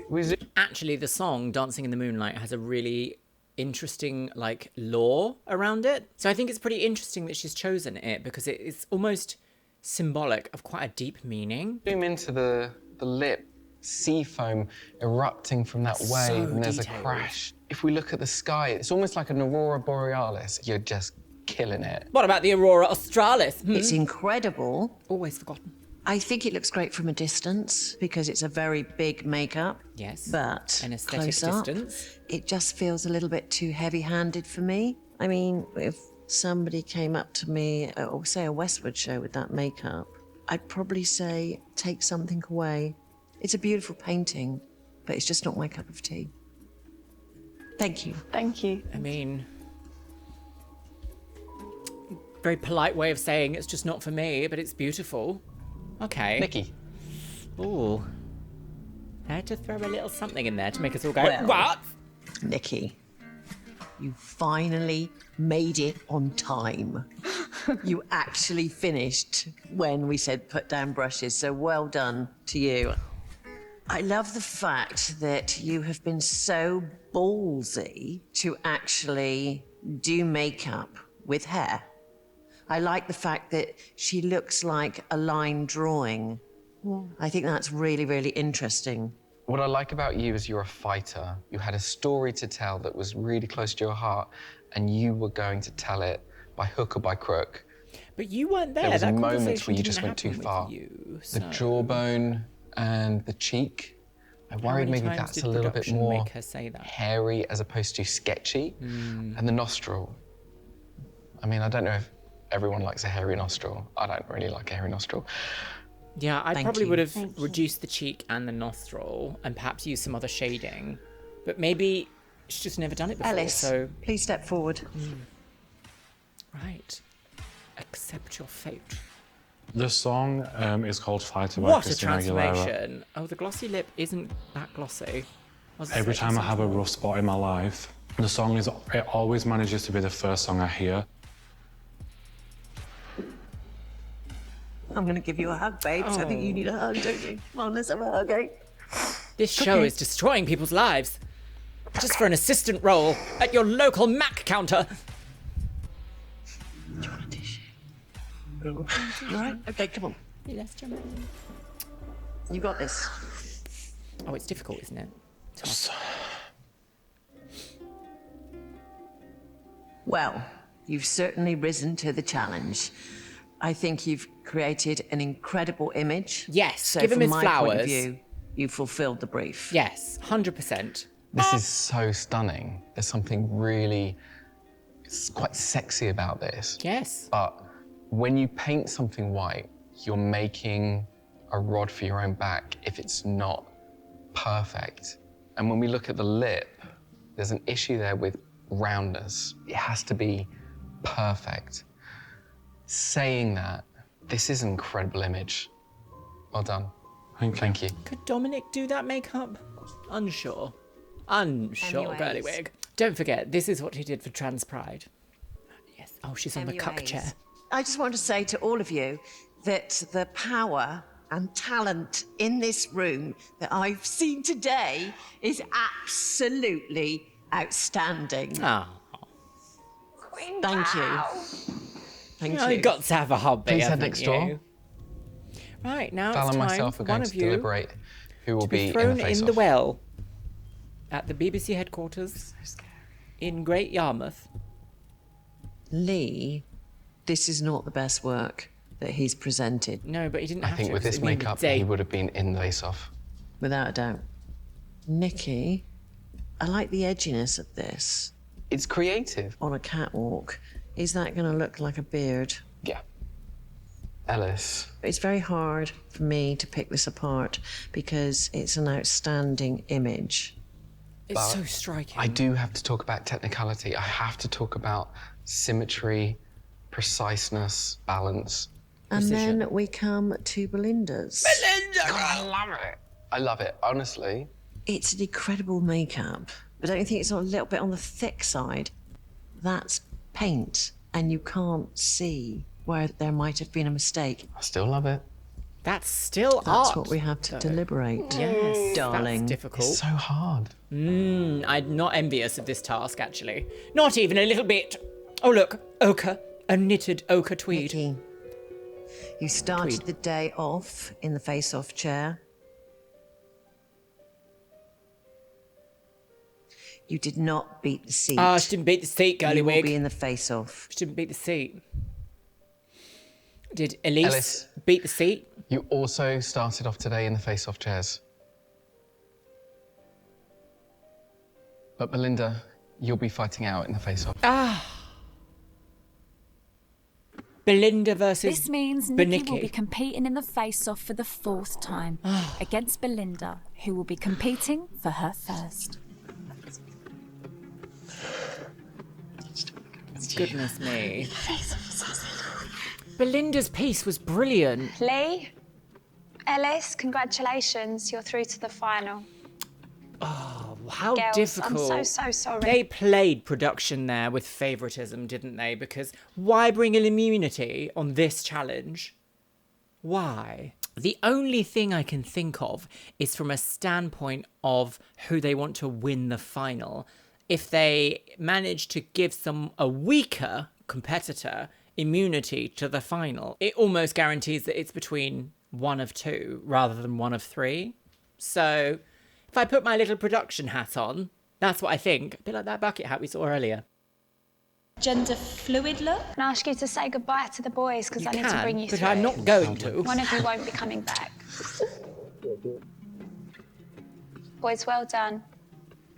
Speaker 1: Actually, the song Dancing in the Moonlight has a really interesting like lore around it. So I think it's pretty interesting that she's chosen it because it's almost symbolic of quite a deep meaning.
Speaker 6: Zoom into the lip, sea foam erupting from that wave, and there's
Speaker 1: detailed.
Speaker 6: a crash. If we look at the sky, it's almost like an aurora borealis. You're just killing it.
Speaker 1: What about the aurora australis?
Speaker 8: It's incredible.
Speaker 1: Always forgotten.
Speaker 8: I think it looks great from a distance because it's a very big makeup.
Speaker 1: Yes.
Speaker 8: But
Speaker 1: An aesthetic
Speaker 8: close up,
Speaker 1: distance.
Speaker 8: it just feels a little bit too heavy-handed for me. I mean, if somebody came up to me, or say a Westwood show with that makeup, I'd probably say, take something away. It's a beautiful painting, but it's just not my cup of tea. Thank you.
Speaker 10: Thank you.
Speaker 1: I mean, very polite way of saying it's just not for me, but it's beautiful. Okay.
Speaker 6: Nikki.
Speaker 1: Ooh. I had to throw a little something in there to make us all go,
Speaker 8: Well,
Speaker 1: what?
Speaker 8: Nikki, you finally made it on time. You actually finished when we said put down brushes, so well done to you. I love the fact that you have been so ballsy to actually do makeup with hair. I like the fact that she looks like a line drawing. I think that's really, really interesting.
Speaker 6: What I like about you is you're a fighter. You had a story to tell that was really close to your heart, and you were going to tell it by hook or by crook.
Speaker 1: But you weren't there.
Speaker 6: There was
Speaker 1: That
Speaker 6: moments
Speaker 1: conversation
Speaker 6: where you
Speaker 1: didn't
Speaker 6: just went too
Speaker 1: happen with
Speaker 6: far.
Speaker 1: you,
Speaker 6: The
Speaker 1: so-
Speaker 6: jawbone and the cheek. I worried
Speaker 1: many
Speaker 6: maybe
Speaker 1: times
Speaker 6: that's
Speaker 1: did
Speaker 6: a little bit
Speaker 1: production
Speaker 6: more
Speaker 1: make her say that?
Speaker 6: hairy as opposed to sketchy. And the nostril. I mean, I don't know if everyone likes a hairy nostril. I don't really like a hairy nostril.
Speaker 1: Yeah, I
Speaker 6: Thank
Speaker 1: probably
Speaker 6: you.
Speaker 1: would have
Speaker 6: Thank you.
Speaker 1: reduced the cheek and the nostril and perhaps used some other shading. But maybe she's just never done it before,
Speaker 8: Alice,
Speaker 1: so...
Speaker 8: please step forward.
Speaker 1: Right. Accept your fate.
Speaker 12: The song is called Fighter by
Speaker 1: What a
Speaker 12: Christina Aguilera.
Speaker 1: transformation. Oh, the glossy lip isn't that glossy. Was
Speaker 12: Every
Speaker 1: expecting
Speaker 12: time I have a
Speaker 1: something
Speaker 12: rough spot in my life, the song is, it always manages to be the first song I hear.
Speaker 8: I'm going to give you a hug, babes. I think you need a hug, don't you? Come on, let's have a hug, eh?
Speaker 1: This show
Speaker 8: Okay.
Speaker 1: is destroying people's lives. Just for an assistant role at your local Mac counter.
Speaker 8: You all right? Okay, come on.
Speaker 1: Yes, Gemma.
Speaker 8: You got this.
Speaker 1: Oh, it's difficult, isn't it? Tough.
Speaker 8: Well, you've certainly risen to the challenge. I think you've created an incredible image.
Speaker 1: Yes,
Speaker 8: So
Speaker 1: give him
Speaker 8: from
Speaker 1: his
Speaker 8: my point of
Speaker 1: flowers.
Speaker 8: view, you fulfilled the brief.
Speaker 1: Yes, 100%.
Speaker 6: This is so stunning. There's something really quite sexy about this.
Speaker 1: Yes.
Speaker 6: But when you paint something white, you're making a rod for your own back if it's not perfect. And when we look at the lip, there's an issue there with roundness. It has to be perfect. Saying that, this is an incredible image. Well done. Thank you.
Speaker 1: Could Dominic do that makeup? Unsure. Unsure, girly
Speaker 3: Anyways.
Speaker 1: wig. Don't forget, this is what he did for Trans Pride. Yes. Oh, she's on the cuck
Speaker 3: Anyways.
Speaker 1: chair.
Speaker 8: I just want to say to all of you that the power and talent in this room that I've seen today is absolutely outstanding.
Speaker 1: Oh.
Speaker 8: Thank you. Thank
Speaker 1: Oh,
Speaker 8: you.
Speaker 1: you got to have a hobby,
Speaker 6: Please head
Speaker 1: haven't
Speaker 6: next
Speaker 1: you?
Speaker 6: door.
Speaker 1: Right, now
Speaker 6: Val
Speaker 1: it's
Speaker 6: and
Speaker 1: time
Speaker 6: myself
Speaker 1: for
Speaker 6: are
Speaker 1: one
Speaker 6: going
Speaker 1: of
Speaker 6: to
Speaker 1: you
Speaker 6: deliberate who will
Speaker 1: to be
Speaker 6: be
Speaker 1: thrown
Speaker 6: in the
Speaker 1: in
Speaker 6: face-off.
Speaker 1: the well at the BBC headquarters in Great Yarmouth.
Speaker 8: Lee, this is not the best work that he's presented.
Speaker 1: No, but he didn't
Speaker 6: I
Speaker 1: have
Speaker 6: think
Speaker 1: to.
Speaker 6: with
Speaker 1: 'cause
Speaker 6: this
Speaker 1: at the end of
Speaker 6: makeup,
Speaker 1: the day-
Speaker 6: he would have been in the face-off.
Speaker 8: Without a doubt. Nikki, I like the edginess of this.
Speaker 6: It's creative.
Speaker 8: On a catwalk. Is that going to look like a beard?
Speaker 6: Yeah. Ellis.
Speaker 8: It's very hard for me to pick this apart because it's an outstanding image.
Speaker 1: It's
Speaker 6: But
Speaker 1: so striking.
Speaker 6: I do have to talk about technicality. I have to talk about symmetry, preciseness, balance.
Speaker 8: And then we come to Belinda's.
Speaker 6: God, I love it. I love it, honestly.
Speaker 8: It's an incredible makeup, but don't you think it's a little bit on the thick side? That's paint, and you can't see where there might have been a mistake.
Speaker 6: I still love it.
Speaker 1: That's still art.
Speaker 8: That's what we have to deliberate.
Speaker 1: Yes,
Speaker 8: darling.
Speaker 1: That's difficult.
Speaker 6: It's so hard.
Speaker 1: I'm not envious of this task, actually. Not even a little bit. Oh, look, ochre. A knitted ochre tweed.
Speaker 8: Nikki, you started the day off in the face-off chair. You did not beat the seat.
Speaker 1: Ah, she didn't beat the seat, girly
Speaker 8: you
Speaker 1: wig.
Speaker 8: will be in the face-off.
Speaker 1: She didn't beat the seat. Did Elise beat the seat?
Speaker 6: You also started off today in the face-off chairs. But Belinda, you'll be fighting out in the face-off.
Speaker 1: Belinda versus
Speaker 7: This means Nikki will be
Speaker 1: Benicki.
Speaker 7: competing in the face-off for the 4th time against Belinda, who will be competing for her first.
Speaker 1: Goodness me. Belinda's piece was brilliant.
Speaker 16: Lee, Ellis, congratulations. You're through to the final.
Speaker 1: How
Speaker 16: Girls,
Speaker 1: difficult.
Speaker 16: I'm so sorry.
Speaker 1: They played production there with favouritism, didn't they? Because why bring an immunity on this challenge? Why? The only thing I can think of is from a standpoint of who they want to win the final. If they manage to give a weaker competitor immunity to the final, it almost guarantees that it's between one of two rather than one of three. So if I put my little production hat on, that's what I think. A bit like that bucket hat we saw earlier.
Speaker 16: Gender fluid look. Can I ask you to say goodbye to the boys because I need to bring you
Speaker 1: but
Speaker 16: through.
Speaker 1: I'm not going to.
Speaker 16: One of you won't be coming back. Boys, well done.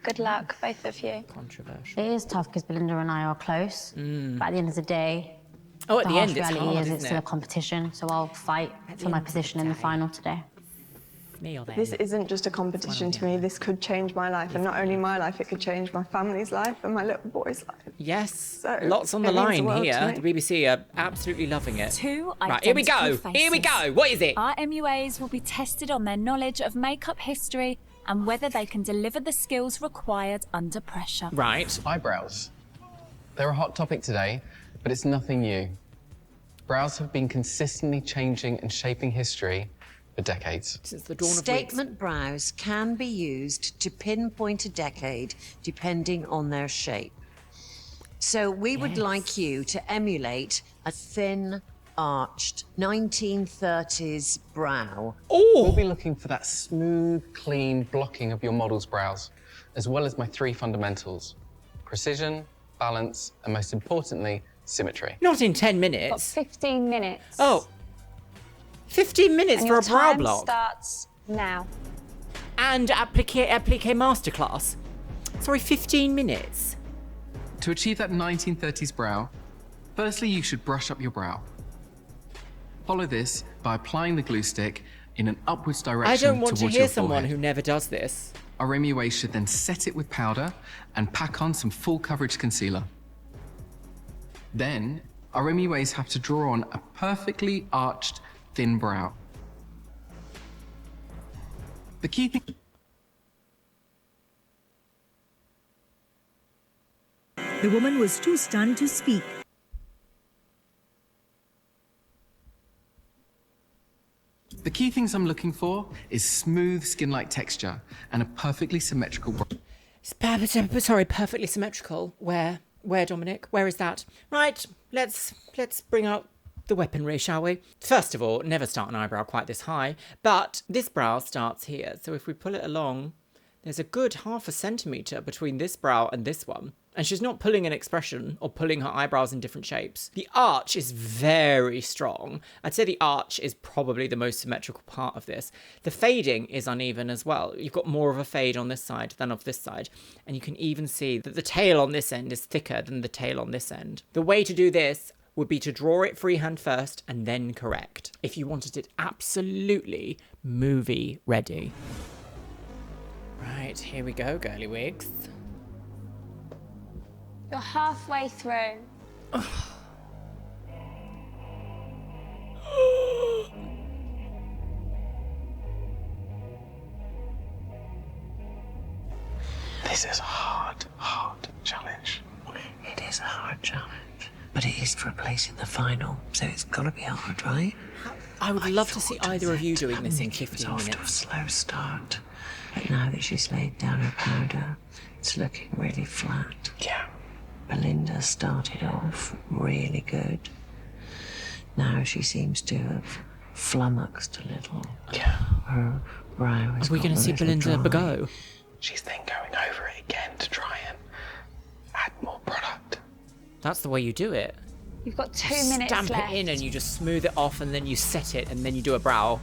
Speaker 16: Good luck, both of you.
Speaker 1: Controversial.
Speaker 9: It is tough because Belinda and I are close. But at the end of the day,
Speaker 1: Oh, at the end,
Speaker 9: harsh
Speaker 1: it's
Speaker 9: reality
Speaker 1: hard,
Speaker 9: is
Speaker 1: isn't
Speaker 9: it's still a
Speaker 1: it?
Speaker 9: competition, so I'll fight for my position in the final today.
Speaker 1: Me or them.
Speaker 10: This isn't just a competition to me. This could change my life, and not only my life, it could change my family's life and my little boy's life.
Speaker 1: Yes,
Speaker 10: So,
Speaker 1: lots on the
Speaker 10: it means the
Speaker 1: line
Speaker 10: world to
Speaker 1: here.
Speaker 10: me.
Speaker 1: The BBC are absolutely loving it.
Speaker 7: Two
Speaker 1: Right, here we go.
Speaker 7: identical
Speaker 1: Here we
Speaker 7: faces.
Speaker 1: go. What is it?
Speaker 7: Our MUAs will be tested on their knowledge of makeup history and whether they can deliver the skills required under pressure.
Speaker 1: Right.
Speaker 6: Eyebrows. They're a hot topic today, but it's nothing new. Brows have been consistently changing and shaping history for decades.
Speaker 1: Since the dawn of
Speaker 8: Statement brows can be used to pinpoint a decade depending on their shape. So we would like you to emulate a thin, arched 1930s brow.
Speaker 6: We'll be looking for that smooth, clean blocking of your model's brows, as well as my 3 fundamentals: precision, balance, and most importantly, symmetry.
Speaker 1: Not in 10
Speaker 16: Got
Speaker 1: minutes.
Speaker 16: 15 minutes.
Speaker 1: Oh, 15 minutes
Speaker 16: And
Speaker 1: for
Speaker 16: your
Speaker 1: a brow
Speaker 16: time
Speaker 1: block.
Speaker 16: starts now.
Speaker 1: And applique masterclass. Sorry, 15 minutes.
Speaker 6: To achieve that 1930s brow, firstly, you should brush up your brow. Follow this by applying the glue stick in an upwards direction
Speaker 1: I don't want to
Speaker 6: towards
Speaker 1: hear
Speaker 6: your
Speaker 1: someone
Speaker 6: forehead.
Speaker 1: who never does this.
Speaker 6: Our MUA should then set it with powder and pack on some full coverage concealer. Then, our MUAs have to draw on a perfectly arched, thin brow. The key thing...
Speaker 18: The woman was too stunned to speak.
Speaker 6: The key things I'm looking for is smooth skin-like texture and a perfectly symmetrical brow.
Speaker 1: Sorry, perfectly symmetrical. Where, Dominic? Where is that? Right, let's bring out the weaponry, shall we? First of all, never start an eyebrow quite this high, but this brow starts here. So if we pull it along, there's a good 0.5 centimetre between this brow and this one. And she's not pulling an expression or pulling her eyebrows in different shapes. The arch is very strong. I'd say the arch is probably the most symmetrical part of this. The fading is uneven as well. You've got more of a fade on this side than of this side. And you can even see that the tail on this end is thicker than the tail on this end. The way to do this would be to draw it freehand first and then correct, if you wanted it absolutely movie ready. Right, here we go, girly wigs.
Speaker 16: You're halfway through.
Speaker 8: This is a hard challenge. It is a hard challenge, but it is for a place in the final, so it's got to be hard, right?
Speaker 1: I would love to see either of you doing this in 15
Speaker 8: off
Speaker 1: minutes.
Speaker 8: to a slow start, but now that she's laid down her powder, it's looking really flat. Yeah. Belinda started off really good. Now she seems to have flummoxed a little. Yeah. Her brow has
Speaker 1: Are we going to see Belinda go?
Speaker 6: She's then going over it again to try and add more product.
Speaker 1: That's the way you do it.
Speaker 16: You've got 2
Speaker 1: You
Speaker 16: minutes
Speaker 1: stamp
Speaker 16: left.
Speaker 1: it in and you just smooth it off and then you set it and then you do a brow.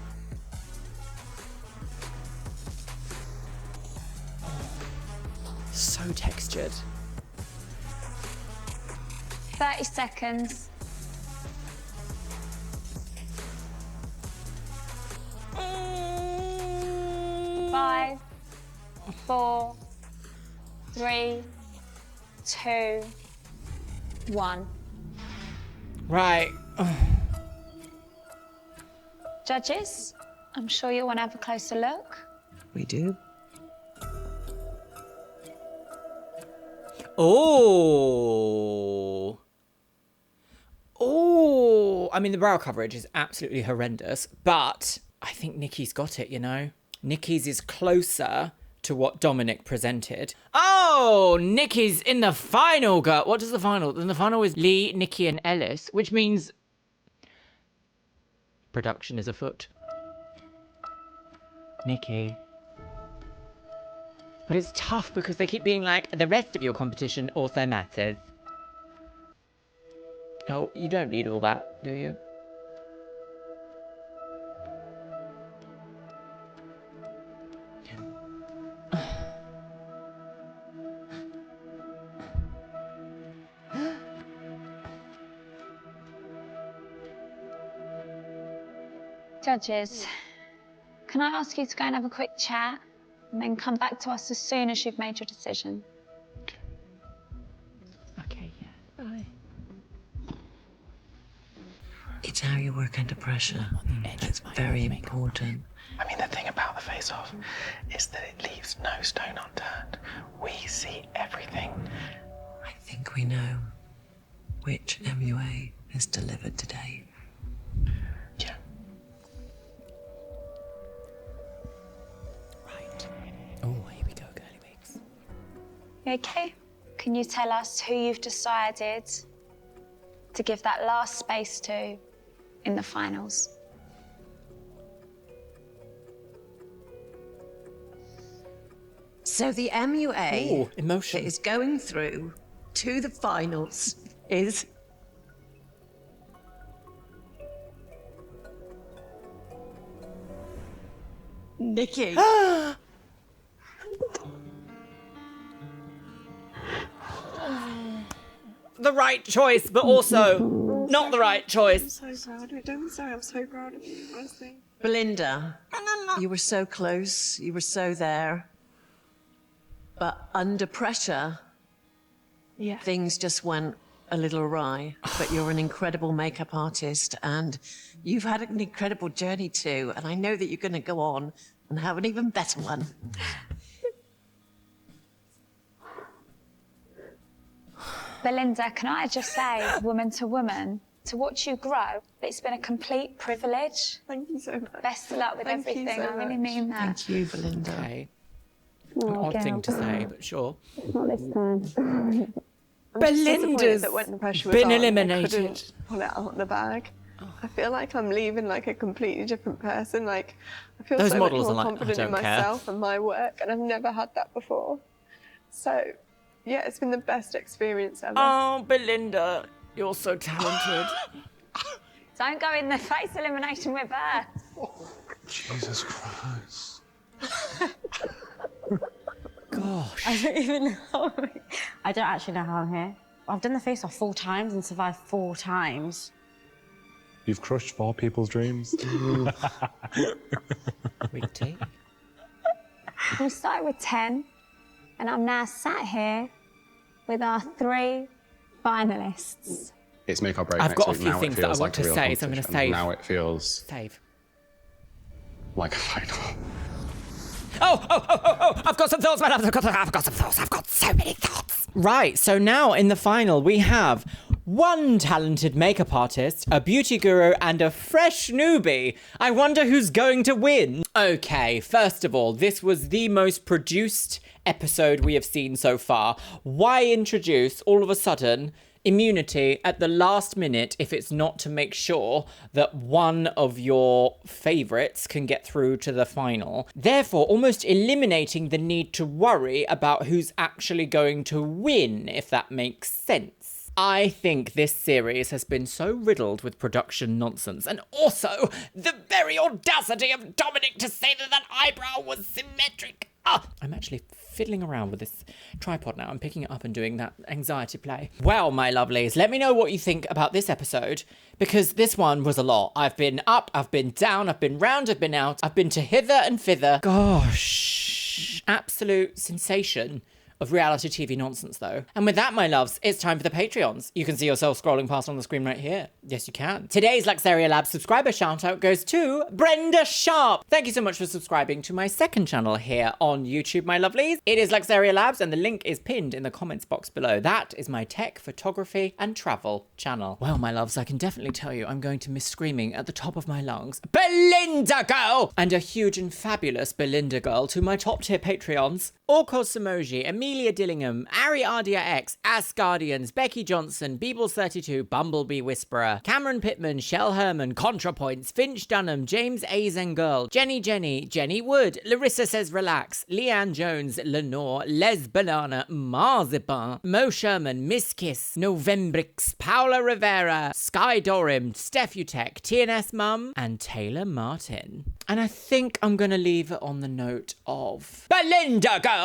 Speaker 1: So textured.
Speaker 16: 30 seconds. Five, 4, 3, 2, 1.
Speaker 1: Right.
Speaker 16: Judges, I'm sure you'll want to have a closer look.
Speaker 8: We do.
Speaker 1: Oh. Oh. I mean, the brow coverage is absolutely horrendous, but I think Nikki's got it, you know? Nikki's is closer to what Dominic presented. Oh, Nikki's in the final, girl. What does the final? Then the final is Lee, Nikki, and Ellis, which means production is afoot. Nikki. But it's tough because they keep being like, the rest of your competition also matters. Oh, you don't need all that, do you?
Speaker 16: Judges, can I ask you to go and have a quick chat and then come back to us as soon as you've made your decision?
Speaker 1: Okay, yeah. Bye.
Speaker 8: It's how you work under pressure. That's very important.
Speaker 6: I mean, the thing about the face-off is that it leaves no stone unturned. We see everything.
Speaker 8: I think we know which MUA has delivered today.
Speaker 6: Yeah.
Speaker 1: Right. Oh, here we go, girly wigs.
Speaker 16: You okay? Can you tell us who you've decided to give that last space to in the finals?
Speaker 8: So the MUA
Speaker 1: Ooh, emotion.
Speaker 8: that is going through to the finals is Nikki.
Speaker 1: The right choice, but also not the right choice.
Speaker 10: I'm so proud of it. Don't say I'm so proud of you, honestly.
Speaker 8: Belinda, you were so close, you were so there. But under pressure, things just went a little awry. But you're an incredible makeup artist and you've had an incredible journey too. And I know that you're going to go on and have an even better one.
Speaker 16: Belinda, can I just say, woman to woman, to watch you grow, it's been a complete privilege.
Speaker 10: Thank you so much.
Speaker 16: Best of luck with
Speaker 10: Thank you
Speaker 16: everything.
Speaker 10: so
Speaker 16: I really
Speaker 10: much.
Speaker 16: mean that.
Speaker 8: Thank you, Belinda.
Speaker 1: Okay. An odd thing to say, but sure.
Speaker 10: Not this time.
Speaker 1: Belinda's
Speaker 10: that when the pressure was
Speaker 1: been
Speaker 10: on, I
Speaker 1: eliminated.
Speaker 10: couldn't pull it out of the bag. I feel like I'm leaving like a completely different person. Like I feel
Speaker 1: Those
Speaker 10: so much
Speaker 1: models
Speaker 10: more
Speaker 1: are like, I
Speaker 10: confident in
Speaker 1: don't care.
Speaker 10: myself and my work, and I've never had that before. So, yeah, it's been the best experience ever.
Speaker 1: Oh, Belinda, you're so talented.
Speaker 16: Don't go in the face elimination with her.
Speaker 12: Jesus Christ.
Speaker 1: Gosh.
Speaker 9: I don't even know. I don't actually know how I'm here. I've done the face-off 4 times and survived 4 times.
Speaker 4: You've crushed 4 people's dreams.
Speaker 1: Wig tea.
Speaker 9: I'm
Speaker 16: started with 10, and I'm now sat here with our 3 finalists.
Speaker 5: It's make or break.
Speaker 1: I've
Speaker 5: next
Speaker 1: got a
Speaker 5: week.
Speaker 1: few
Speaker 5: Now
Speaker 1: things
Speaker 5: it
Speaker 1: that I
Speaker 5: feels
Speaker 1: want
Speaker 5: like
Speaker 1: to
Speaker 5: a real
Speaker 1: say, so I'm going to
Speaker 5: competition.
Speaker 1: save.
Speaker 5: Now it feels
Speaker 1: Save.
Speaker 5: like a final.
Speaker 1: I've got some thoughts, my love. I've got some thoughts. I've got so many thoughts. Right, so now in the final, we have one talented makeup artist, a beauty guru, and a fresh newbie. I wonder who's going to win. Okay, first of all, this was the most produced episode we have seen so far. Why introduce, all of a sudden, immunity at the last minute if it's not to make sure that one of your favourites can get through to the final? Therefore, almost eliminating the need to worry about who's actually going to win, if that makes sense. I think this series has been so riddled with production nonsense, and also the very audacity of Dominic to say that that eyebrow was symmetric. I'm actually fiddling around with this tripod now. I'm picking it up and doing that anxiety play. Well, my lovelies, let me know what you think about this episode, because this one was a lot. I've been up, I've been down, I've been round, I've been out, I've been to hither and thither. Gosh, absolute sensation of reality TV nonsense, though. And with that, my loves, it's time for the Patreons. You can see yourself scrolling past on the screen right here. Yes, you can. Today's Luxeria Labs subscriber shout-out goes to Brenda Sharp. Thank you so much for subscribing to my second channel here on YouTube, my lovelies. It is Luxeria Labs, and the link is pinned in the comments box below. That is my tech, photography, and travel channel. Well, my loves, I can definitely tell you I'm going to miss screaming at the top of my lungs, Belinda girl! And a huge and fabulous Belinda girl to my top-tier Patreons. Orko Samoji, Amelia Dillingham, Ariadia X, Asgardians, Becky Johnson, Beebles32, Bumblebee Whisperer, Cameron Pittman, Shell Herman, ContraPoints, Finch Dunham, James A. Zengirl, Jenny Wood, Larissa Says Relax, Leanne Jones, Lenore, Les Banana, Marzipan, Mo Sherman, Miss Kiss, Novembrix, Paula Rivera, Sky Dorim, Steph Utek, TNS Mum, and Taylor Martin. And I think I'm gonna leave it on the note of Belinda girl!